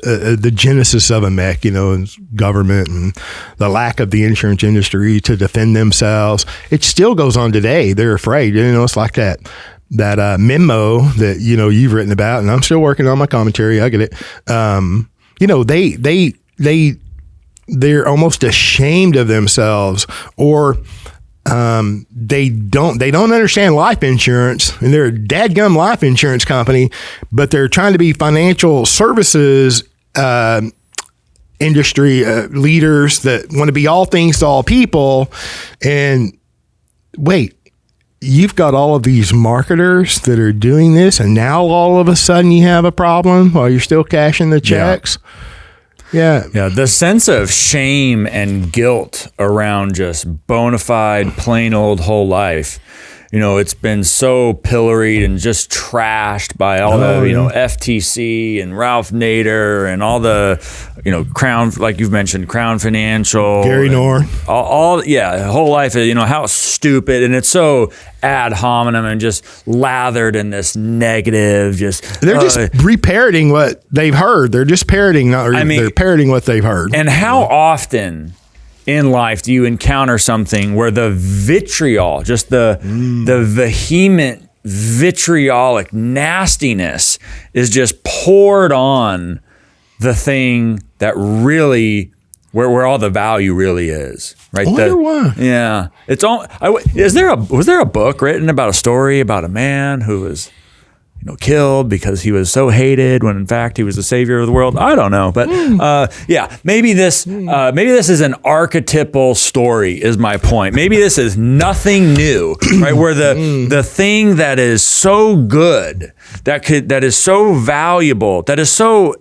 Speaker 1: the genesis of a MEC, and government and the lack of the insurance industry to defend themselves. It still goes on today. They're afraid, it's like that memo that, you've written about, and I'm still working on my commentary. I get it. They're almost ashamed of themselves, or they don't understand life insurance, and they're a dadgum life insurance company, but they're trying to be financial services industry leaders that want to be all things to all people. And wait, you've got all of these marketers that are doing this, and now all of a sudden you have a problem while you're still cashing the checks. Yeah.
Speaker 2: The sense of shame and guilt around just bona fide, plain old whole life. It's been so pilloried and just trashed by all the, FTC and Ralph Nader and all the, Crown, like you've mentioned, Crown Financial.
Speaker 1: Gary Knorr.
Speaker 2: Whole life, how stupid. And it's so ad hominem and just lathered in this negative,
Speaker 1: they're just re-parroting what they've heard. They're just parroting, they're parroting what they've heard.
Speaker 2: And how often in life do you encounter something where the vitriol, just the vehement vitriolic nastiness is just poured on the thing that really, where all the value really is, right?
Speaker 1: I wonder why.
Speaker 2: Yeah. It's all, was there a book written about a story about a man who was, killed because he was so hated when in fact he was the savior of the world? I don't know, but maybe this is an archetypal story is my point. Maybe this is nothing new, right? Where the thing that is so good, that is so valuable, that is so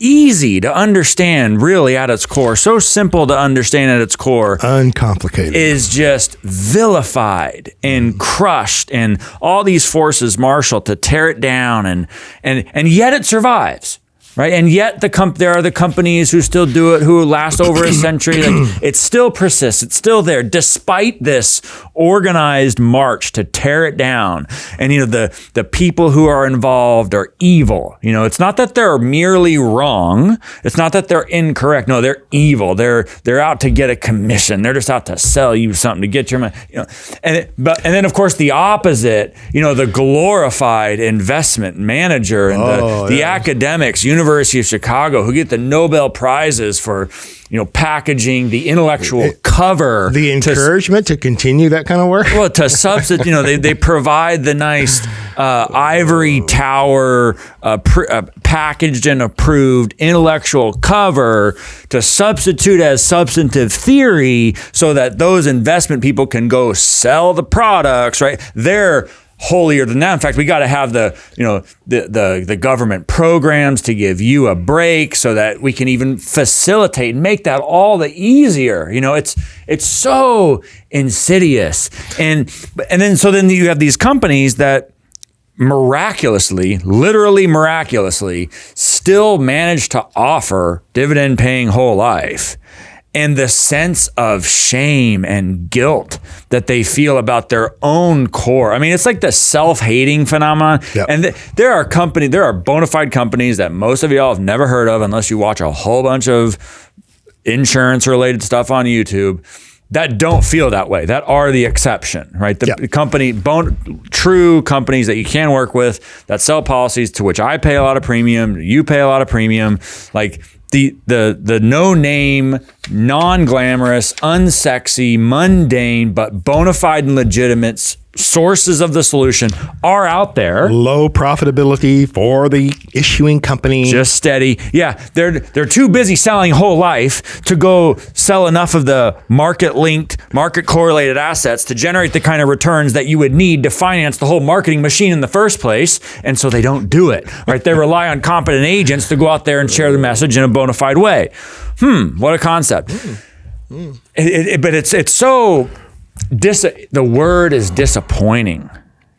Speaker 2: easy to understand really at its core, so simple to understand at its core,
Speaker 1: uncomplicated,
Speaker 2: is just vilified and crushed, and all these forces marshal to tear it down, and yet it survives. Right. And yet there are the companies who still do it, who last over a century. Like, it still persists. It's still there, despite this organized march to tear it down. And, the people who are involved are evil. It's not that they're merely wrong. It's not that they're incorrect. No, they're evil. They're out to get a commission. They're just out to sell you something to get your money. And then of course the opposite, the glorified investment manager and the academics, University of Chicago, who get the Nobel Prizes for, packaging, the intellectual cover.
Speaker 1: The encouragement to continue that kind of work?
Speaker 2: Well, to substitute, they provide the nice ivory tower packaged and approved intellectual cover to substitute as substantive theory so that those investment people can go sell the products, right? They're holier than that. In fact, we got to have the government programs to give you a break so that we can even facilitate and make that all the easier. It's so insidious. And then you have these companies that literally miraculously still manage to offer dividend paying whole life. And the sense of shame and guilt that they feel about their own core. I mean, it's like the self-hating phenomenon. Yep. And there are bona fide companies that most of y'all have never heard of unless you watch a whole bunch of insurance-related stuff on YouTube that don't feel that way. That are the exception, right? True companies that you can work with that sell policies to which I pay a lot of premium, you pay a lot of premium, like the no-name, non-glamorous, unsexy, mundane, but bona fide and legitimate sources of the solution are out there.
Speaker 1: Low profitability for the issuing company.
Speaker 2: Just steady. Yeah, they're too busy selling whole life to go sell enough of the market-linked, market-correlated assets to generate the kind of returns that you would need to finance the whole marketing machine in the first place. And so they don't do it, right? They rely on competent agents to go out there and share the message in a bona fide way. What a concept. But it's so... the word is disappointing,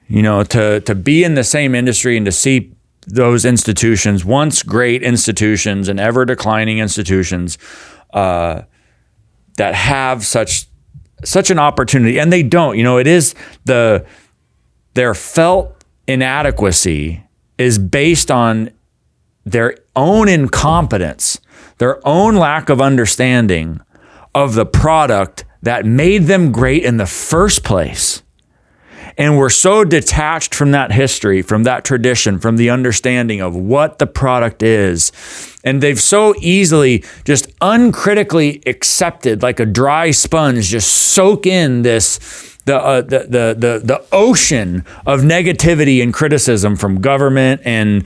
Speaker 2: to be in the same industry and to see those institutions, once great institutions and ever declining institutions, that have such an opportunity, and they don't. It is their felt inadequacy is based on their own incompetence, their own lack of understanding of the product that made them great in the first place. And we're so detached from that history, from that tradition, from the understanding of what the product is. And they've so easily just uncritically accepted, like a dry sponge, just soak in the ocean of negativity and criticism from government and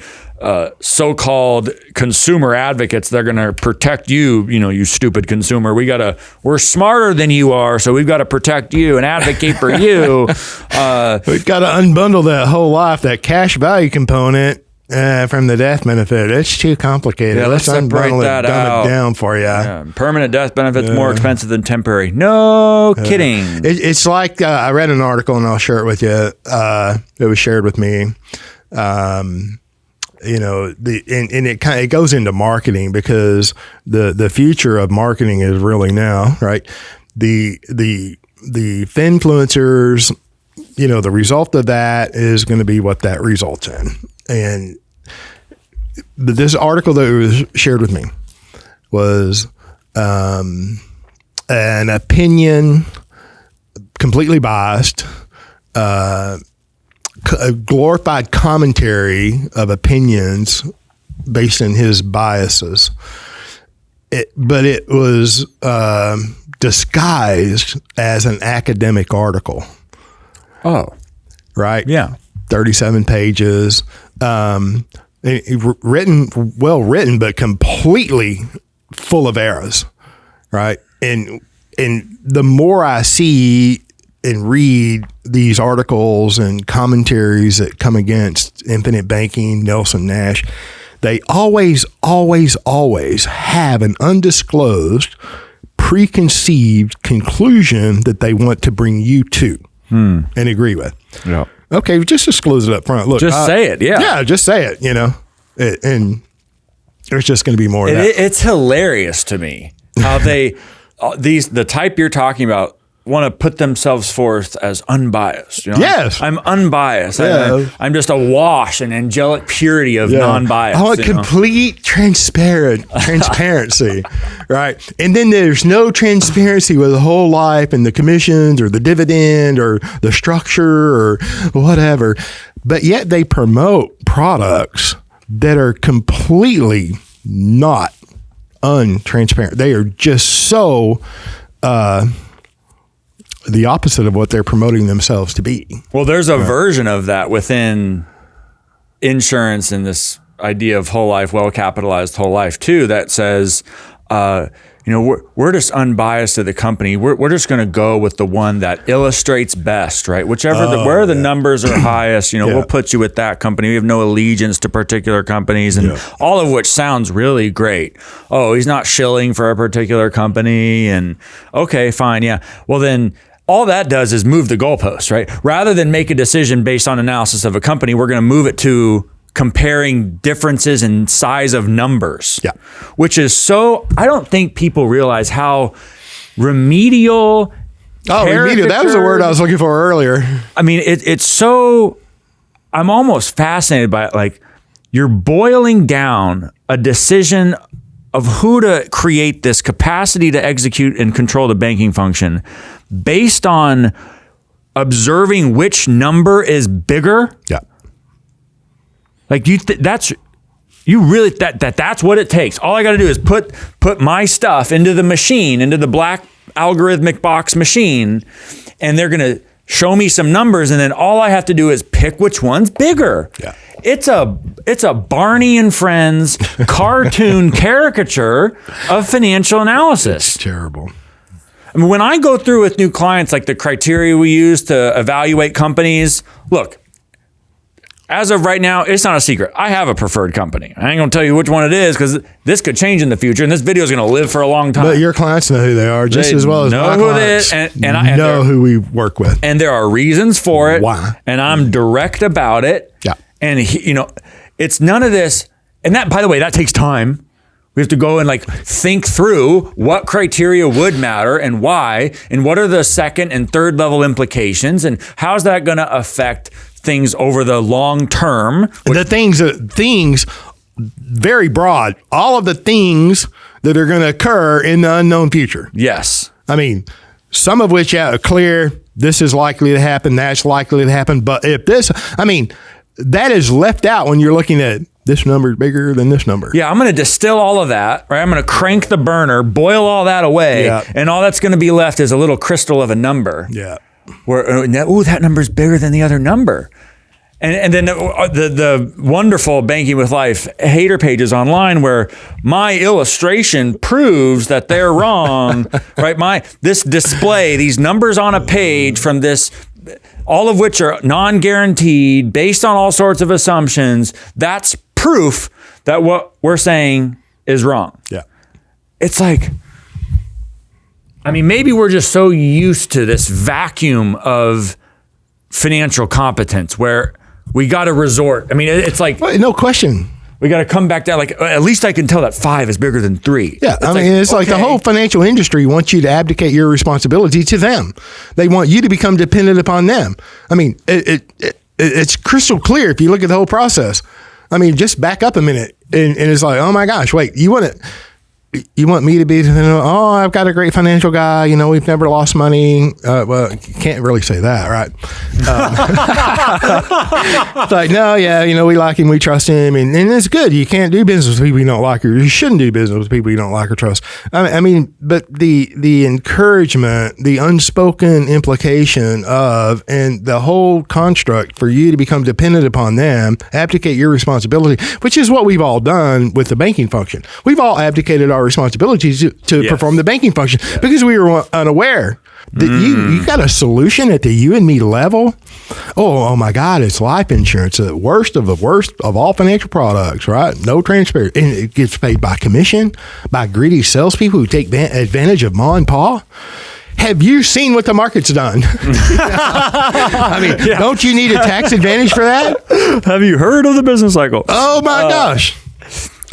Speaker 2: so-called consumer advocates. They're going to protect you, you stupid consumer. We're smarter than you are, so we've got to protect you and advocate for you.
Speaker 1: We've got to unbundle that whole life, that cash value component from the death benefit. It's too complicated.
Speaker 2: Yeah, let's unbundle it, dumb
Speaker 1: it down for you.
Speaker 2: Yeah, permanent death benefit's more expensive than temporary. No kidding.
Speaker 1: It's like I read an article, and I'll share it with you. It was shared with me. It goes into marketing, because the future of marketing is really now, right? The Finfluencers, the result of that is going to be what that results in. And this article that was shared with me was an opinion, completely biased, a glorified commentary of opinions based on his biases. But it was disguised as an academic article.
Speaker 2: Oh.
Speaker 1: Right?
Speaker 2: Yeah.
Speaker 1: 37 pages. Well written, but completely full of errors. Right? And the more I see and read these articles and commentaries that come against infinite banking, Nelson Nash, they always have an undisclosed, preconceived conclusion that they want to bring you to and agree with.
Speaker 2: Yeah.
Speaker 1: Okay, just disclose it up front. Look,
Speaker 2: just say it. Yeah.
Speaker 1: Yeah, just say it. And there's just going to be more of that.
Speaker 2: It's hilarious to me how the type you're talking about want to put themselves forth as unbiased. You know?
Speaker 1: Yes.
Speaker 2: I'm unbiased.
Speaker 1: Yeah.
Speaker 2: I'm just awash in angelic purity of non-bias.
Speaker 1: I want complete transparency, right? And then there's no transparency with the whole life and the commissions or the dividend or the structure or whatever. But yet they promote products that are completely not untransparent. They are just so the opposite of what they're promoting themselves to be.
Speaker 2: Well, there's a version of that within insurance and this idea of whole life, well-capitalized whole life too, that says, we're just unbiased to the company. We're just going to go with the one that illustrates best, right? Where the numbers are highest, we'll put you with that company. We have no allegiance to particular companies, and all of which sounds really great. Oh, he's not shilling for a particular company, and okay, fine, yeah. Well, then all that does is move the goalposts, right? Rather than make a decision based on analysis of a company, we're going to move it to comparing differences in size of numbers, which is so, I don't think people realize how remedial.
Speaker 1: Remedial. That was the word I was looking for earlier.
Speaker 2: I mean, it's so, I'm almost fascinated by it. Like, you're boiling down a decision of who to create this capacity to execute and control the banking function based on observing which number is bigger.
Speaker 1: Yeah.
Speaker 2: Like that's what it takes. All I got to do is put my stuff into the machine, into the black algorithmic box machine, and they're going to show me some numbers, and then all I have to do is pick which one's bigger.
Speaker 1: Yeah.
Speaker 2: It's a Barney and Friends cartoon caricature of financial analysis.
Speaker 1: It's terrible.
Speaker 2: I mean, when I go through with new clients, like the criteria we use to evaluate companies, look, as of right now, it's not a secret. I have a preferred company. I ain't going to tell you which one it is because this could change in the future, and this video is going to live for a long time.
Speaker 1: But your clients know who they are just as well as my clients know who we work with.
Speaker 2: And there are reasons for it.
Speaker 1: Why?
Speaker 2: And I'm direct about it.
Speaker 1: Yeah.
Speaker 2: And, it's none of this. And that, by the way, that takes time. We have to go and think through what criteria would matter and why, and what are the second and third level implications, and how's that going to affect things over the long term.
Speaker 1: The things very broad, all of the things that are going to occur in the unknown future.
Speaker 2: Yes.
Speaker 1: I mean, some of which are clear, this is likely to happen, that's likely to happen. But if that is left out when you're looking at this number is bigger than this number.
Speaker 2: Yeah, I'm going to distill all of that, right? I'm going to crank the burner, boil all that away, and all that's going to be left is a little crystal of a number.
Speaker 1: Yeah.
Speaker 2: Where, that number's bigger than the other number. And then the wonderful Banking with Life hater pages online where my illustration proves that they're wrong, right? This display, these numbers on a page from this, all of which are non-guaranteed, based on all sorts of assumptions, that's proof that what we're saying is wrong.
Speaker 1: Yeah.
Speaker 2: It's like, maybe we're just so used to this vacuum of financial competence where we got to resort. It's like,
Speaker 1: no question.
Speaker 2: We got to come back down. At least I can tell that 5 is bigger than 3.
Speaker 1: Yeah. It's like the whole financial industry wants you to abdicate your responsibility to them. They want you to become dependent upon them. It's crystal clear if you look at the whole process. Just back up a minute and it's like, oh my gosh, wait, you want me to be, I've got a great financial guy, we've never lost money. Well, you can't really say that, right? It's like, no, we like him, we trust him, and it's good. You can't do business with people you don't like, or you shouldn't do business with people you don't like or trust. But the encouragement, the unspoken implication of, and the whole construct for you to become dependent upon them, abdicate your responsibility, which is what we've all done with the banking function. We've all abdicated our responsibilities to perform the banking function because we were unaware that you got a solution at the you and me level. Oh my God, it's life insurance, the worst of all financial products, right? No transparency. And it gets paid by commission, by greedy salespeople who take advantage of ma and pa. Have you seen what the market's done? Don't you need a tax advantage for that?
Speaker 2: Have you heard of the business cycle?
Speaker 1: Oh my gosh.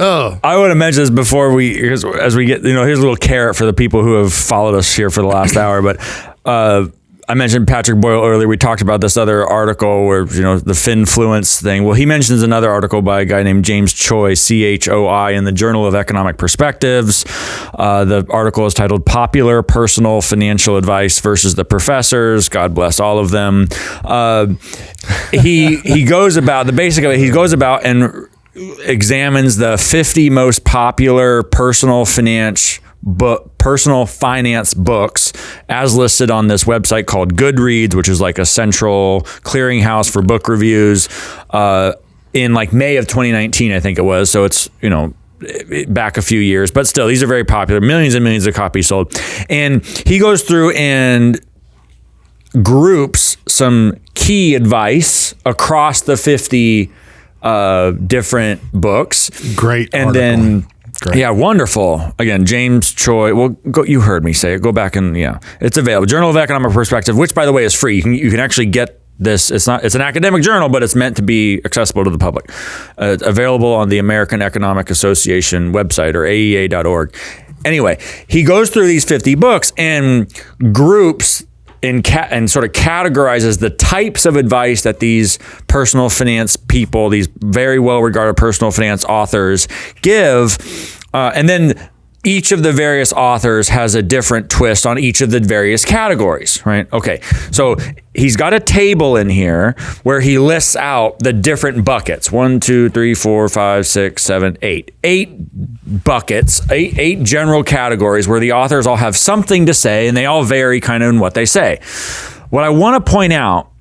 Speaker 2: I would have mentioned this before as we get, here's a little carrot for the people who have followed us here for the last hour, but I mentioned Patrick Boyle earlier. We talked about this other article where, the Finfluence thing. Well, he mentions another article by a guy named James Choi, CHOI, in the Journal of Economic Perspectives. The article is titled Popular Personal Financial Advice versus the Professors. God bless all of them. He goes about, the basic of it, he goes about and examines the 50 most popular personal finance books as listed on this website called Goodreads, which is like a central clearinghouse for book reviews, in like May of 2019, I think it was. So it's, back a few years, but still, these are very popular, millions and millions of copies sold. And he goes through and groups some key advice across the 50 different books.
Speaker 1: Great
Speaker 2: and
Speaker 1: article.
Speaker 2: Then
Speaker 1: Great.
Speaker 2: Yeah, wonderful. Again, James Choi. Well, you heard me say it. Go back and it's available. Journal of Economic Perspective, which by the way is free. You can actually get this. It's an academic journal, but it's meant to be accessible to the public. It's available on the American Economic Association website, or AEA.org. Anyway, he goes through these 50 books and groups and sort of categorizes the types of advice that these personal finance people, these very well-regarded personal finance authors give. And then each of the various authors has a different twist on each of the various categories, right? Okay, so he's got a table in here where he lists out the different buckets. 1, 2, 3, 4, 5, 6, 7, 8. 8 buckets, eight general categories where the authors all have something to say, and they all vary kind of in what they say. What I want to point out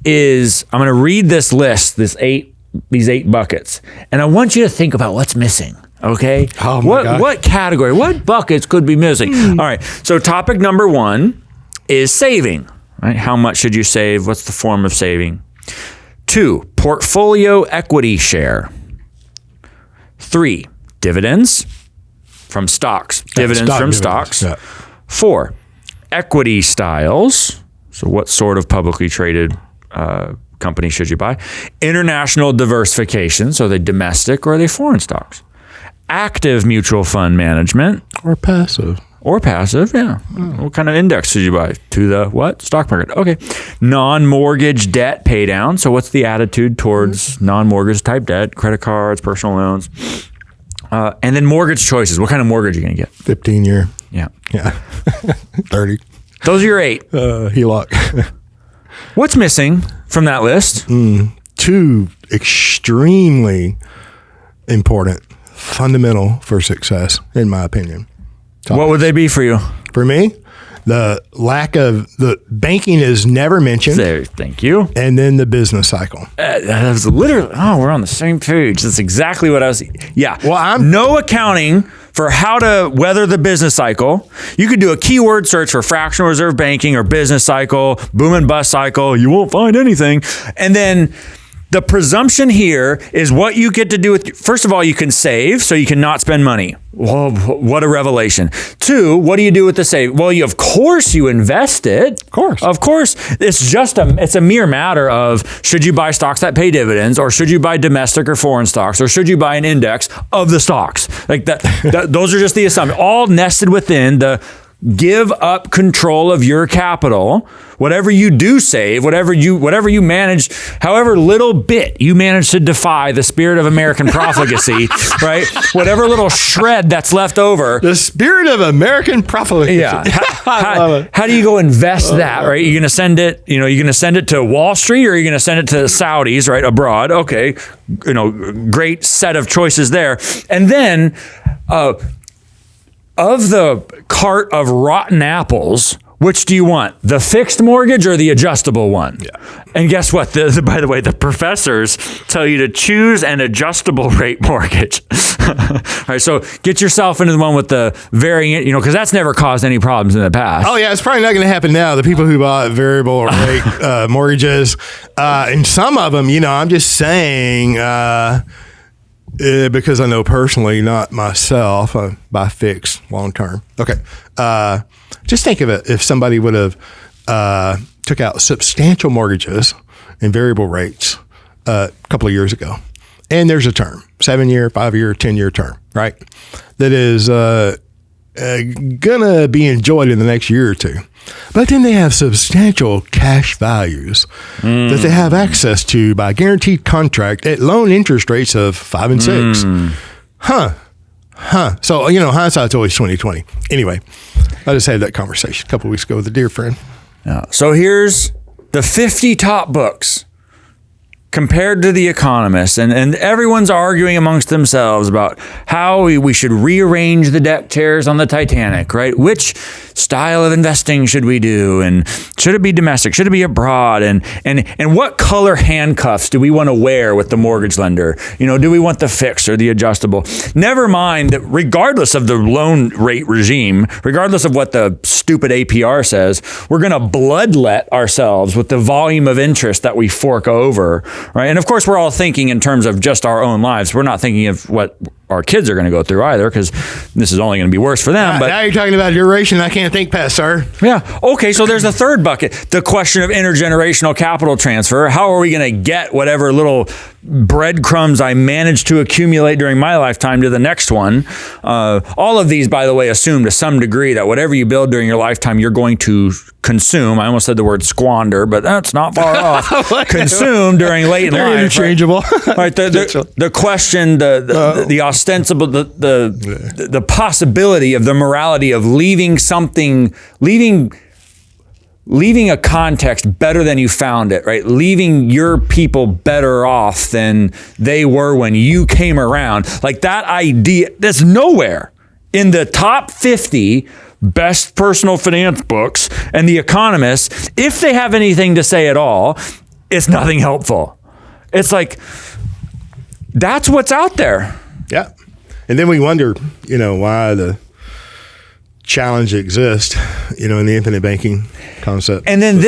Speaker 2: is I'm going to read this list, these 8 buckets, and I want you to think about what's missing. Okay.
Speaker 1: Oh my gosh.
Speaker 2: What category? What buckets could be missing? All right. So topic number 1 is saving. Right? How much should you save? What's the form of saving? 2, portfolio equity share. 3, dividends from stocks. Dividends from stocks. Yeah. 4, equity styles. So what sort of publicly traded company should you buy? International diversification. So are they domestic or are they foreign stocks? Active mutual fund management.
Speaker 1: Or passive,
Speaker 2: yeah. What kind of index should you buy? To the what? Stock market. Okay. Non-mortgage debt pay down. So what's the attitude towards non-mortgage type debt? Credit cards, personal loans. And then mortgage choices. What kind of mortgage are you going to get?
Speaker 1: 15-year.
Speaker 2: Yeah.
Speaker 1: 30.
Speaker 2: Those are your 8.
Speaker 1: HELOC.
Speaker 2: What's missing from that list?
Speaker 1: 2 extremely important, fundamental for success, in my opinion.
Speaker 2: What would they be for you?
Speaker 1: For me, the lack of the banking is never mentioned.
Speaker 2: There, thank you.
Speaker 1: And then the business cycle.
Speaker 2: That was literally, we're on the same page. That's exactly what I was, yeah.
Speaker 1: Well,
Speaker 2: no accounting for how to weather the business cycle. You could do a keyword search for fractional reserve banking or business cycle, boom and bust cycle. You won't find anything. And then the presumption here is what you get to do with, first of all, you can save, so you can not spend money. Whoa, what a revelation. 2, what do you do with the save? Well, of course you invest it. Of course. It's a mere matter of, should you buy stocks that pay dividends, or should you buy domestic or foreign stocks, or should you buy an index of the stocks? Like that those are just the assumptions, all nested within the give up control of your capital. Whatever you do save, whatever you manage, however little bit you manage to defy the spirit of American profligacy, right? Whatever little shred that's left over.
Speaker 1: The spirit of American profligacy.
Speaker 2: Yeah. How do you go invest that, right? You're going to send it, you're going to send it to Wall Street, or you're going to send it to the Saudis, right? Abroad. Okay. Great set of choices there. And then, of the cart of rotten apples, which do you want? The fixed mortgage or the adjustable one? Yeah. And guess what? By the way, the professors tell you to choose an adjustable rate mortgage. All right, so get yourself into the one with the varying, because that's never caused any problems in the past.
Speaker 1: Oh, yeah, it's probably not going to happen now. The people who bought variable rate mortgages, and some of them, I'm just saying, because I know personally, not myself, I buy fixed long term. Okay. Just think of it, if somebody would have took out substantial mortgages and variable rates a couple of years ago. And there's a term. 7-year, 5-year, 10-year term, right? That is gonna be enjoyed in the next year or two. But then they have substantial cash values that they have access to by guaranteed contract at loan interest rates of 5 and 6. So, hindsight's always 20/20. Anyway, I just had that conversation a couple of weeks ago with a dear friend.
Speaker 2: Yeah. So here's the 50 top books compared to The Economist, and everyone's arguing amongst themselves about how we should rearrange the deck chairs on the Titanic, right? Which style of investing should we do? And should it be domestic? Should it be abroad? And what color handcuffs do we want to wear with the mortgage lender? Do we want the fixed or the adjustable? Never mind that regardless of the loan rate regime, regardless of what the stupid APR says, we're going to bloodlet ourselves with the volume of interest that we fork over, right? And of course, we're all thinking in terms of just our own lives. We're not thinking of what our kids are going to go through either, because this is only going to be worse for them. But
Speaker 1: now you're talking about duration. I can't think past, sir.
Speaker 2: Yeah. Okay. So there's a third bucket, the question of intergenerational capital transfer. How are we going to get whatever little breadcrumbs I managed to accumulate during my lifetime to the next one? All of these, by the way, assume to some degree that whatever you build during your lifetime, you're going to consume. I almost said the word squander, but that's not far off. Consume during late in life.
Speaker 1: Interchangeable.
Speaker 2: Right. The question, the ostensible, the possibility of the morality of leaving a context better than you found it, right? Leaving your people better off than they were when you came around. Like that idea, that's nowhere in the top 50 best personal finance books and The Economist. If they have anything to say at all, it's nothing helpful. It's like, that's what's out there.
Speaker 1: Yeah. And then we wonder, why the challenge exists, in the infinite banking concept.
Speaker 2: And then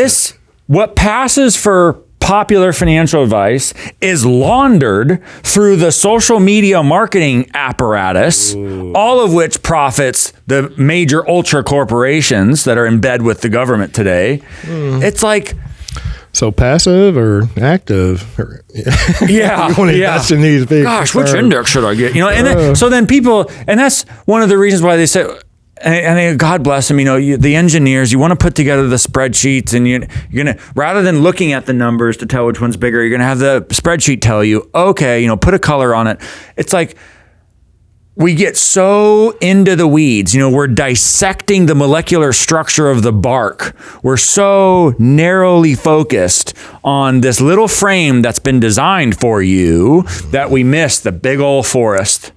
Speaker 2: what passes for popular financial advice is laundered through the social media marketing apparatus, all of which profits the major ultra corporations that are in bed with the government today. It's like,
Speaker 1: so passive or active?
Speaker 2: Yeah.
Speaker 1: You want to invest in these big.
Speaker 2: Gosh, which index should I get? So then people, and that's one of the reasons why they say, and God bless them, the engineers, you want to put together the spreadsheets, and you're going to, rather than looking at the numbers to tell which one's bigger, you're going to have the spreadsheet tell you, okay, put a color on it. It's like, we get so into the weeds. We're dissecting the molecular structure of the bark. We're so narrowly focused on this little frame that's been designed for you that we miss the big old forest.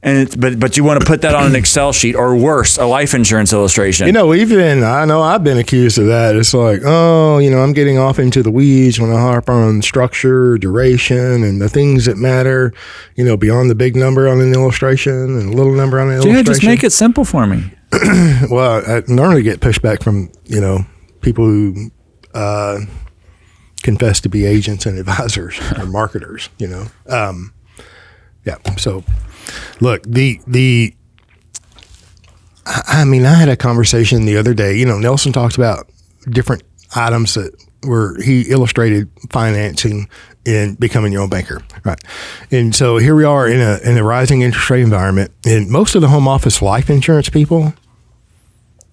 Speaker 2: And but you want to put that on an Excel sheet, or worse, a life insurance illustration.
Speaker 1: I know I've been accused of that. It's like, I'm getting off into the weeds when I harp on structure, duration, and the things that matter, beyond the big number on an illustration and a little number on an illustration.
Speaker 2: Yeah, just make it simple for me.
Speaker 1: Well, I normally get pushback from, people who confess to be agents and advisors or marketers, Yeah. So, look, I had a conversation the other day. Nelson talked about different items where he illustrated financing in becoming your own banker, right? And so here we are in a rising interest rate environment, and most of the home office life insurance people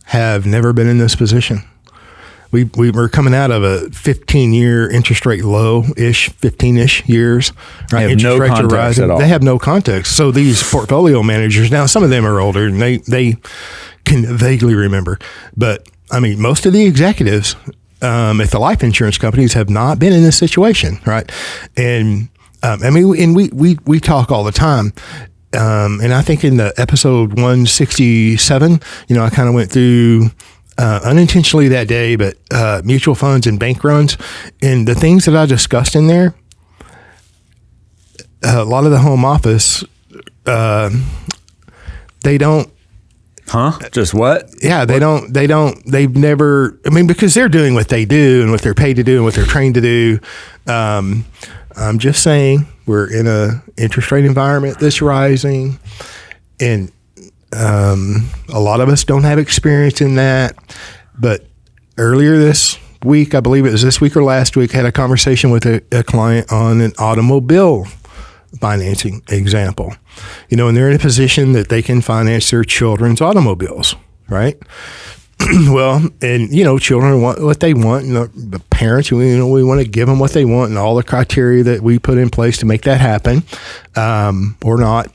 Speaker 1: have never been in this position. We were coming out of a 15-year interest rate low-ish, 15-ish years. Right?
Speaker 2: They have no context at all.
Speaker 1: They have no context. So these portfolio managers, now some of them are older, and they can vaguely remember. But, most of the executives at the life insurance companies have not been in this situation, right? And, we talk all the time. And I think in the episode 167, I kind of went through unintentionally that day, but mutual funds and bank runs. And the things that I discussed in there, a lot of the home office, they don't.
Speaker 2: Huh? Just what?
Speaker 1: Yeah, they've never, because they're doing what they do and what they're paid to do and what they're trained to do. I'm just saying we're in a interest rate environment that's rising, and a lot of us don't have experience in that. But earlier this week, I believe it was this week or last week, I had a conversation with a client on an automobile financing example, and they're in a position that they can finance their children's automobiles, right? Well, and children want what they want, and the parents, we want to give them what they want, and all the criteria that we put in place to make that happen, or not.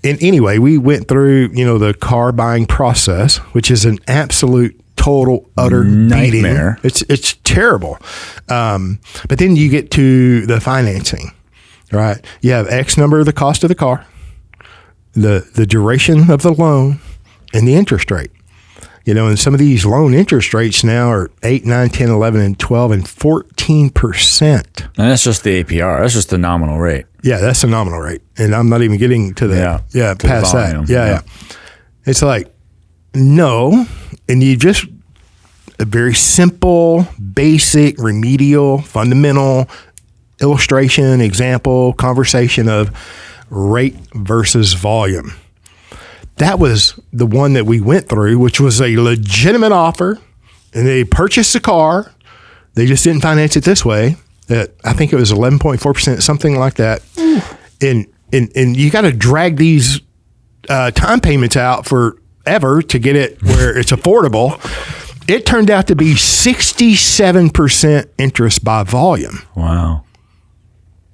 Speaker 1: And anyway, we went through, the car buying process, which is an absolute, total, utter
Speaker 2: nightmare.
Speaker 1: Beating. It's terrible. But then you get to the financing, right? You have X number of the cost of the car, the duration of the loan, and the interest rate. And some of these loan interest rates now are 8, 9, 10, 11, and 12, and 14%.
Speaker 2: And that's just the APR. That's just the nominal rate.
Speaker 1: Yeah, that's the nominal rate. And I'm not even getting to the, past that. Yeah. It's like, no. And you just, a very simple, basic, remedial, fundamental illustration, example, conversation of rate versus volume. That was the one that we went through, which was a legitimate offer, and they purchased the car. They just didn't finance it this way. I think it was 11.4%, something like that. And you got to drag these time payments out forever to get it where it's affordable. It turned out to be 67% interest by volume.
Speaker 2: Wow.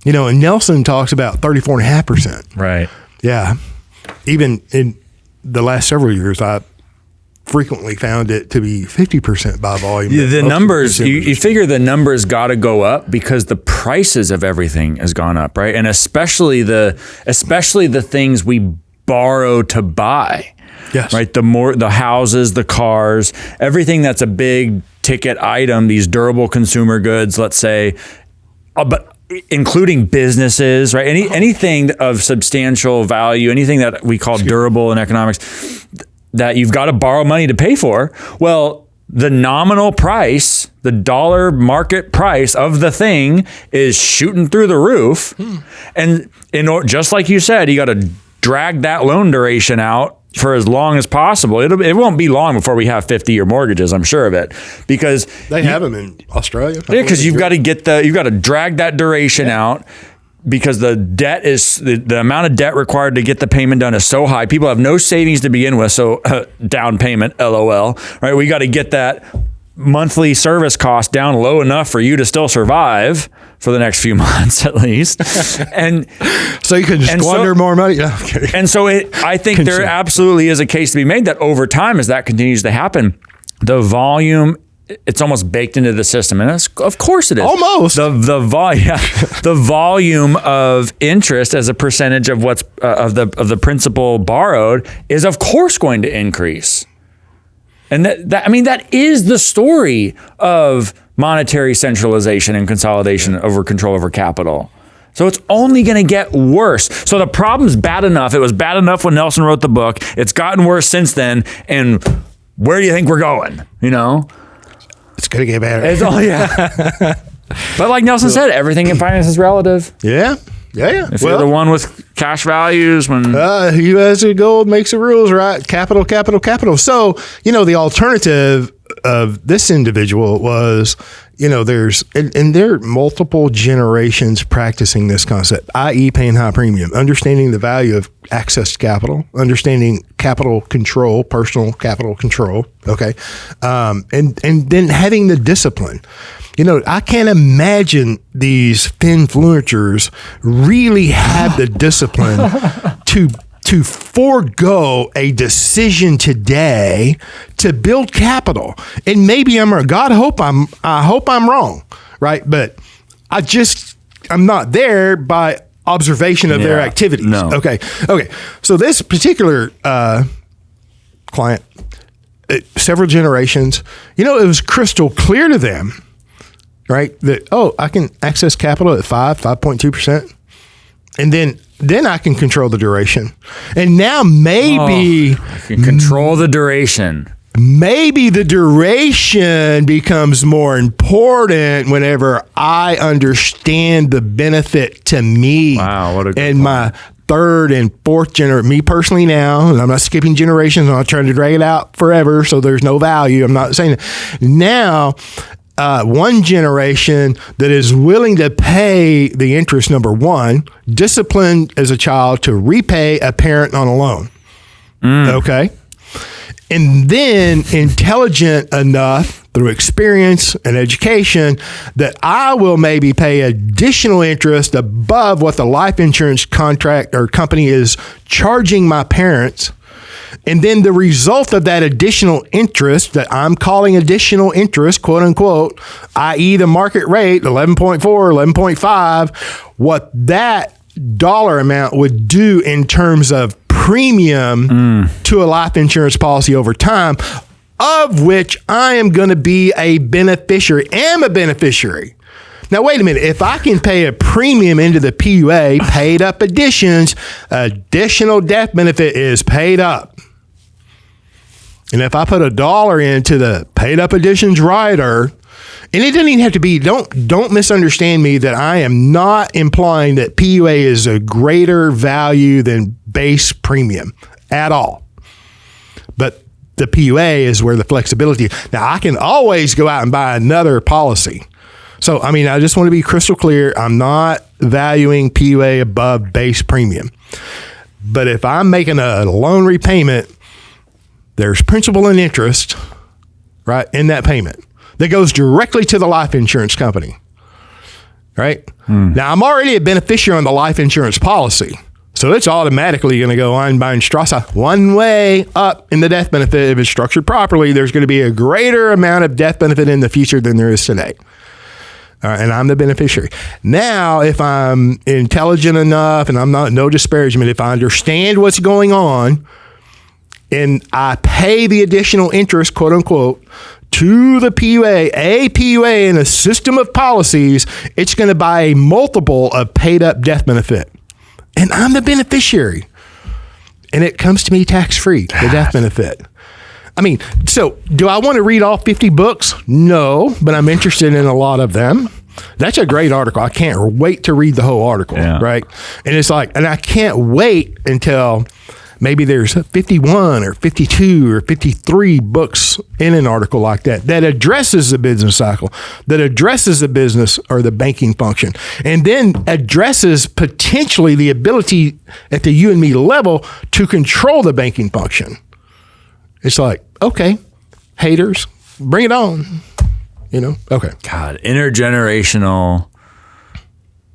Speaker 1: And Nelson talks about 34.5%.
Speaker 2: Right.
Speaker 1: Yeah. Even in the last several years, I frequently found it to be 50% by volume.
Speaker 2: Yeah, the numbers, you figure the numbers got to go up because the prices of everything has gone up, right? And especially the things we borrow to buy.
Speaker 1: Yes.
Speaker 2: Right. The houses, the cars, everything that's a big ticket item, these durable consumer goods, let's say, but including businesses, right? Anything of substantial value, anything that we call durable in economics that you've got to borrow money to pay for. Well, the nominal price, the dollar market price of the thing is shooting through the roof. And just like you said, you got to drag that loan duration out for as long as possible. It won't be long before we have 50-year mortgages, I'm sure of it, because
Speaker 1: they have them in Australia.
Speaker 2: Yeah, because you've got to drag that duration out, because the debt is the amount of debt required to get the payment done is so high. People have no savings to begin with, so down payment, LOL. Right? We got to get that monthly service cost down low enough for you to still survive for the next few months at least. And
Speaker 1: so you can squander more money. Yeah, okay.
Speaker 2: And so I think there absolutely is a case to be made that over time, as that continues to happen, the volume, it's almost baked into the system. And of course it is.
Speaker 1: Almost.
Speaker 2: The volume of interest as a percentage of what's of the principal borrowed is of course going to increase. And that is the story of monetary centralization and consolidation over control over capital. So it's only going to get worse. So the problem's bad enough. It was bad enough when Nelson wrote the book. It's gotten worse since then. And where do you think we're going?
Speaker 1: It's going to get better.
Speaker 2: But like Nelson said, everything in finance is relative.
Speaker 1: Yeah.
Speaker 2: If you're the one with cash values, when
Speaker 1: U.S. gold makes the rules, right? Capital. So, the alternative of this individual was, there are multiple generations practicing this concept, i.e. paying high premium, understanding the value of access to capital, understanding capital control, personal capital control. Okay. And then having the discipline. I can't imagine these Finfluencers really have the discipline to forego a decision today to build capital. And maybe I'm wrong. I hope I'm wrong, right? But I'm not there by observation of their activities.
Speaker 2: No.
Speaker 1: Okay. So this particular client, several generations, it was crystal clear to them, right? That, I can access capital at 5.2%. And then I can control the duration. And now maybe
Speaker 2: I can control the duration.
Speaker 1: Maybe the duration becomes more important whenever I understand the benefit to me.
Speaker 2: Wow, what a good
Speaker 1: and
Speaker 2: point.
Speaker 1: My third and fourth generation, me personally now, and I'm not skipping generations, I'm not trying to drag it out forever so there's no value. I'm not saying that. Now, one generation that is willing to pay the interest, number one, disciplined as a child to repay a parent on a loan. Okay. And then intelligent enough through experience and education that I will maybe pay additional interest above what the life insurance contract or company is charging my parents. And then the result of that additional interest that I'm calling additional interest, quote unquote, i.e. the market rate, 11.4, 11.5, what that dollar amount would do in terms of premium to a life insurance policy over time, of which I am going to be a beneficiary, am a beneficiary. Now, wait a minute. If I can pay a premium into the PUA, paid up additions, additional death benefit is paid up. And if I put $1 into the paid up additions rider, and it doesn't even have to be, don't misunderstand me that I am not implying that PUA is a greater value than base premium at all. But the PUA is where the flexibility. Now, I can always go out and buy another policy. So, I mean, I just want to be crystal clear. I'm not valuing PUA above base premium. But if I'm making a loan repayment, there's principal and interest, right, in that payment that goes directly to the life insurance company, right? Now, I'm already a beneficiary on the life insurance policy. So it's automatically going to go Einbeinstrasse one way up in the death benefit. If it's structured properly, there's going to be a greater amount of death benefit in the future than there is today. And I'm the beneficiary. Now, if I'm intelligent enough, and I'm not, no disparagement, if I understand what's going on and I pay the additional interest, quote unquote, to the PUA, a PUA in a system of policies, it's going to buy a multiple of paid up death benefit. And I'm the beneficiary. And it comes to me tax-free, the death benefit. I mean, so do I want to read all 50 books? No, but I'm interested in a lot of them. That's a great article. I can't wait to read the whole article, right? And it's like, and I can't wait until maybe there's 51 or 52 or 53 books in an article like that addresses the business cycle, that addresses the business or the banking function, and then addresses potentially the ability at the you and me level to control the banking function. It's like, okay, haters, bring it on. You know, okay.
Speaker 2: God, intergenerational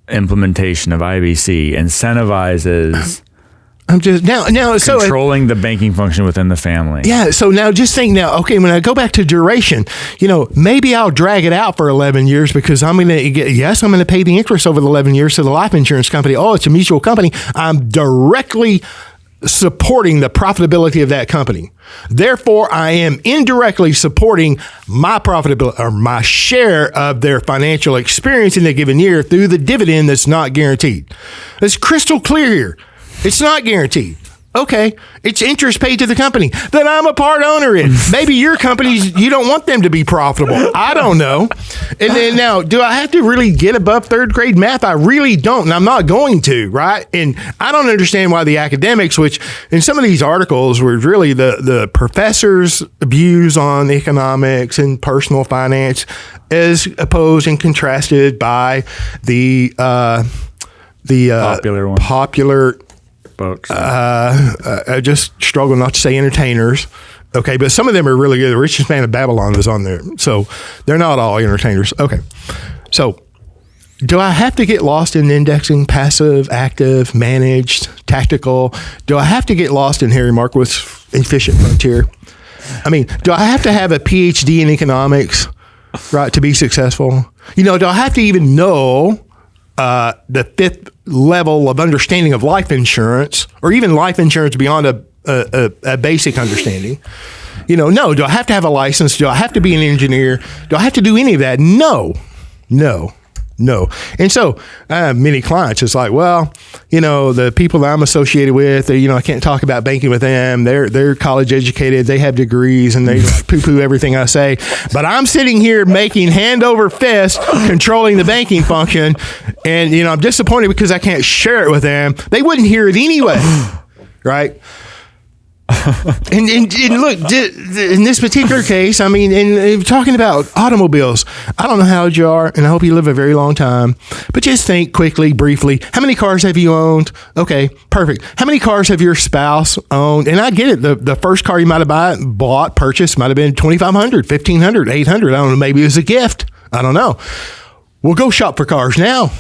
Speaker 2: implementation of IBC incentivizes
Speaker 1: I'm just now so
Speaker 2: controlling the banking function within the family.
Speaker 1: Yeah. So now just think now, okay, when I go back to duration, you know, maybe I'll drag it out for 11 years because I'm going to pay the interest over the 11 years to the life insurance company. Oh, it's a mutual company. I'm directly supporting the profitability of that company. Therefore, I am indirectly supporting my profitability or my share of their financial experience in a given year through the dividend that's not guaranteed. It's crystal clear here. It's not guaranteed. Okay, it's interest paid to the company that I'm a part owner in. Maybe your companies, you don't want them to be profitable. I don't know. And then now, do I have to really get above third grade math? I really don't, and I'm not going to, right? And I don't understand why the academics, which in some of these articles were really the professors' views on economics and personal finance as opposed and contrasted by the popular
Speaker 2: folks.
Speaker 1: I just struggle not to say entertainers. Okay, but some of them are really good. The Richest Man of Babylon was on there. So they're not all entertainers. Okay. So do I have to get lost in indexing, passive, active, managed, tactical? Do I have to get lost in Harry Markowitz' Efficient Frontier? I mean, do I have to have a PhD in economics, right, to be successful? You know, do I have to even know the fifth level of understanding of life insurance, or even life insurance beyond a basic understanding? You know, no. Do I have to have a license? Do I have to be an engineer? Do I have to do any of that? No. And so I have many clients. It's like, well, you know, the people that I'm associated with, you know, I can't talk about banking with them. They're college educated. They have degrees and they poo-poo everything I say. But I'm sitting here making hand over fist, controlling the banking function. And, you know, I'm disappointed. disappointed because I can't share it with them. They wouldn't hear it anyway, right? and look, in this particular case, I mean, and talking about automobiles, I don't know how old you are, and I hope you live a very long time, but just think quickly, briefly, how many cars have you owned? Okay, perfect. How many cars have your spouse owned? And I get it. The first car you might have purchased might have been $2,500, $1,500, $800. I don't know. Maybe it was a gift. I don't know. We'll go shop for cars now.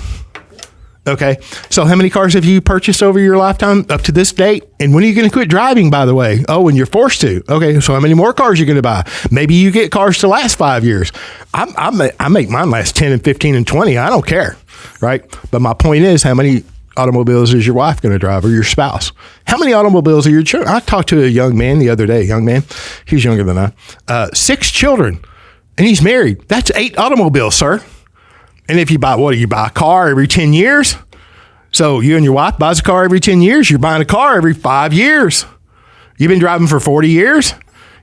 Speaker 1: Okay, so how many cars have you purchased over your lifetime up to this date? And when are you going to quit driving, by the way? Oh, when you're forced to. Okay, so how many more cars are you going to buy? Maybe you get cars to last 5 years. I make mine last 10 and 15 and 20. I don't care, right? But my point is, how many automobiles is your wife going to drive or your spouse? How many automobiles are your children? I talked to a young man the other day, he's younger than I, 6 children, and he's married. That's 8 automobiles, sir. And if you buy, you buy a car every 10 years? So you and your wife buys a car every 10 years. You're buying a car every 5 years. You've been driving for 40 years.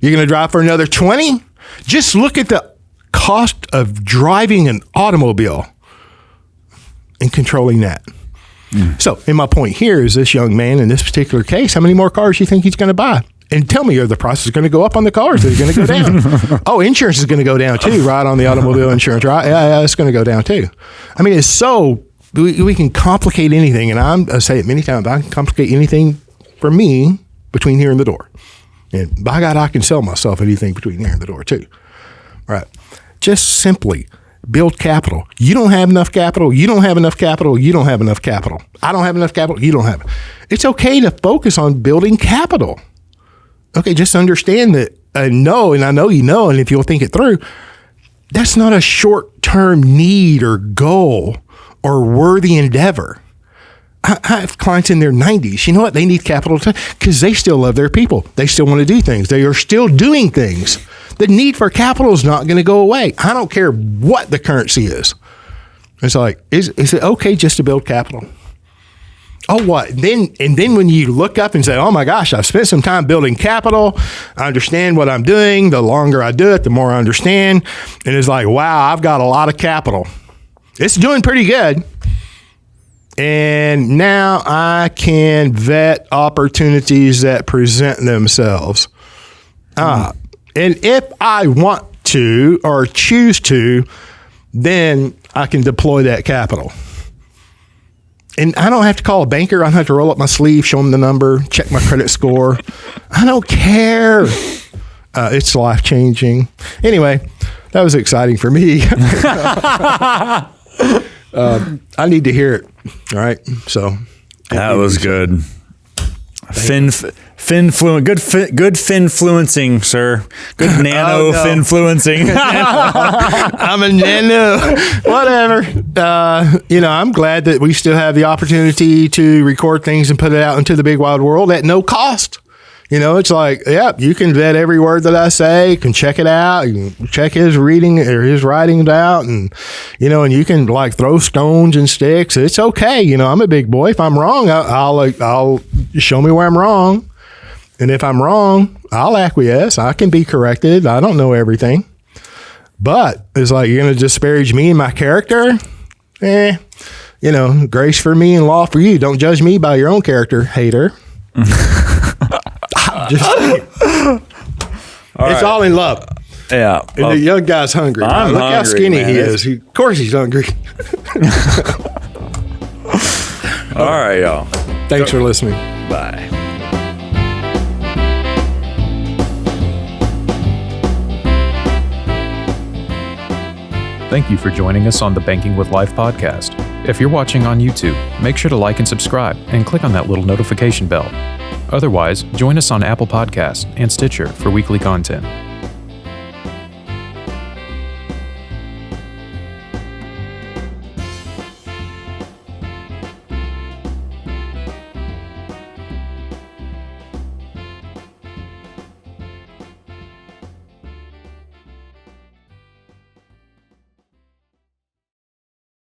Speaker 1: You're going to drive for another 20. Just look at the cost of driving an automobile and controlling that. So, and my point here is this young man in this particular case, how many more cars do you think he's going to buy? And tell me, are the prices going to go up on the cars? They're going to go down. Oh, insurance is going to go down too, right? On the automobile insurance, right? Yeah, it's going to go down too. I mean, it's so, we can complicate anything. And I say it many times, I can complicate anything for me between here and the door. And by God, I can sell myself anything between here and the door too. All right. Just simply build capital. You don't have enough capital. You don't have enough capital. You don't have enough capital. I don't have enough capital. You don't have it. It's okay to focus on building capital. Okay, just understand that I know you know, and if you'll think it through, that's not a short-term need or goal or worthy endeavor. I have clients in their 90s. You know what? They need capital because they still love their people. They still want to do things. They are still doing things. The need for capital is not going to go away. I don't care what the currency is. It's like, is it okay just to build capital? Oh, what? And then when you look up and say, oh my gosh, I've spent some time building capital. I understand what I'm doing. The longer I do it, the more I understand. And it's like, wow, I've got a lot of capital. It's doing pretty good. And now I can vet opportunities that present themselves. And if I want to or choose to, then I can deploy that capital. And I don't have to call a banker. I don't have to roll up my sleeve, show them the number, check my credit score. I don't care. It's life-changing. Anyway, that was exciting for me. I need to hear it. All right. So
Speaker 2: that was good. Good finfluencing, sir. Good nano finfluencing.
Speaker 1: I'm a nano. Whatever. I'm glad that we still have the opportunity to record things and put it out into the big wide world at no cost. It's like, you can vet every word that I say. You can check it out. You can check his reading or his writings out, and and you can like throw stones and sticks. It's okay. I'm a big boy. If I'm wrong, I'll show me where I'm wrong, and if I'm wrong, I'll acquiesce. I can be corrected. I don't know everything, but it's like you're going to disparage me and my character. Grace for me and law for you. Don't judge me by your own character, hater. It's all in love.
Speaker 2: Yeah.
Speaker 1: And the young guy's hungry.
Speaker 2: I'm
Speaker 1: Look
Speaker 2: hungry,
Speaker 1: how skinny
Speaker 2: man.
Speaker 1: he is. Of course he's hungry.
Speaker 2: All right, y'all.
Speaker 1: Thanks for listening.
Speaker 2: Bye.
Speaker 3: Thank you for joining us on the Banking with Life podcast. If you're watching on YouTube, make sure to like and subscribe and click on that little notification bell. Otherwise, join us on Apple Podcasts and Stitcher for weekly content.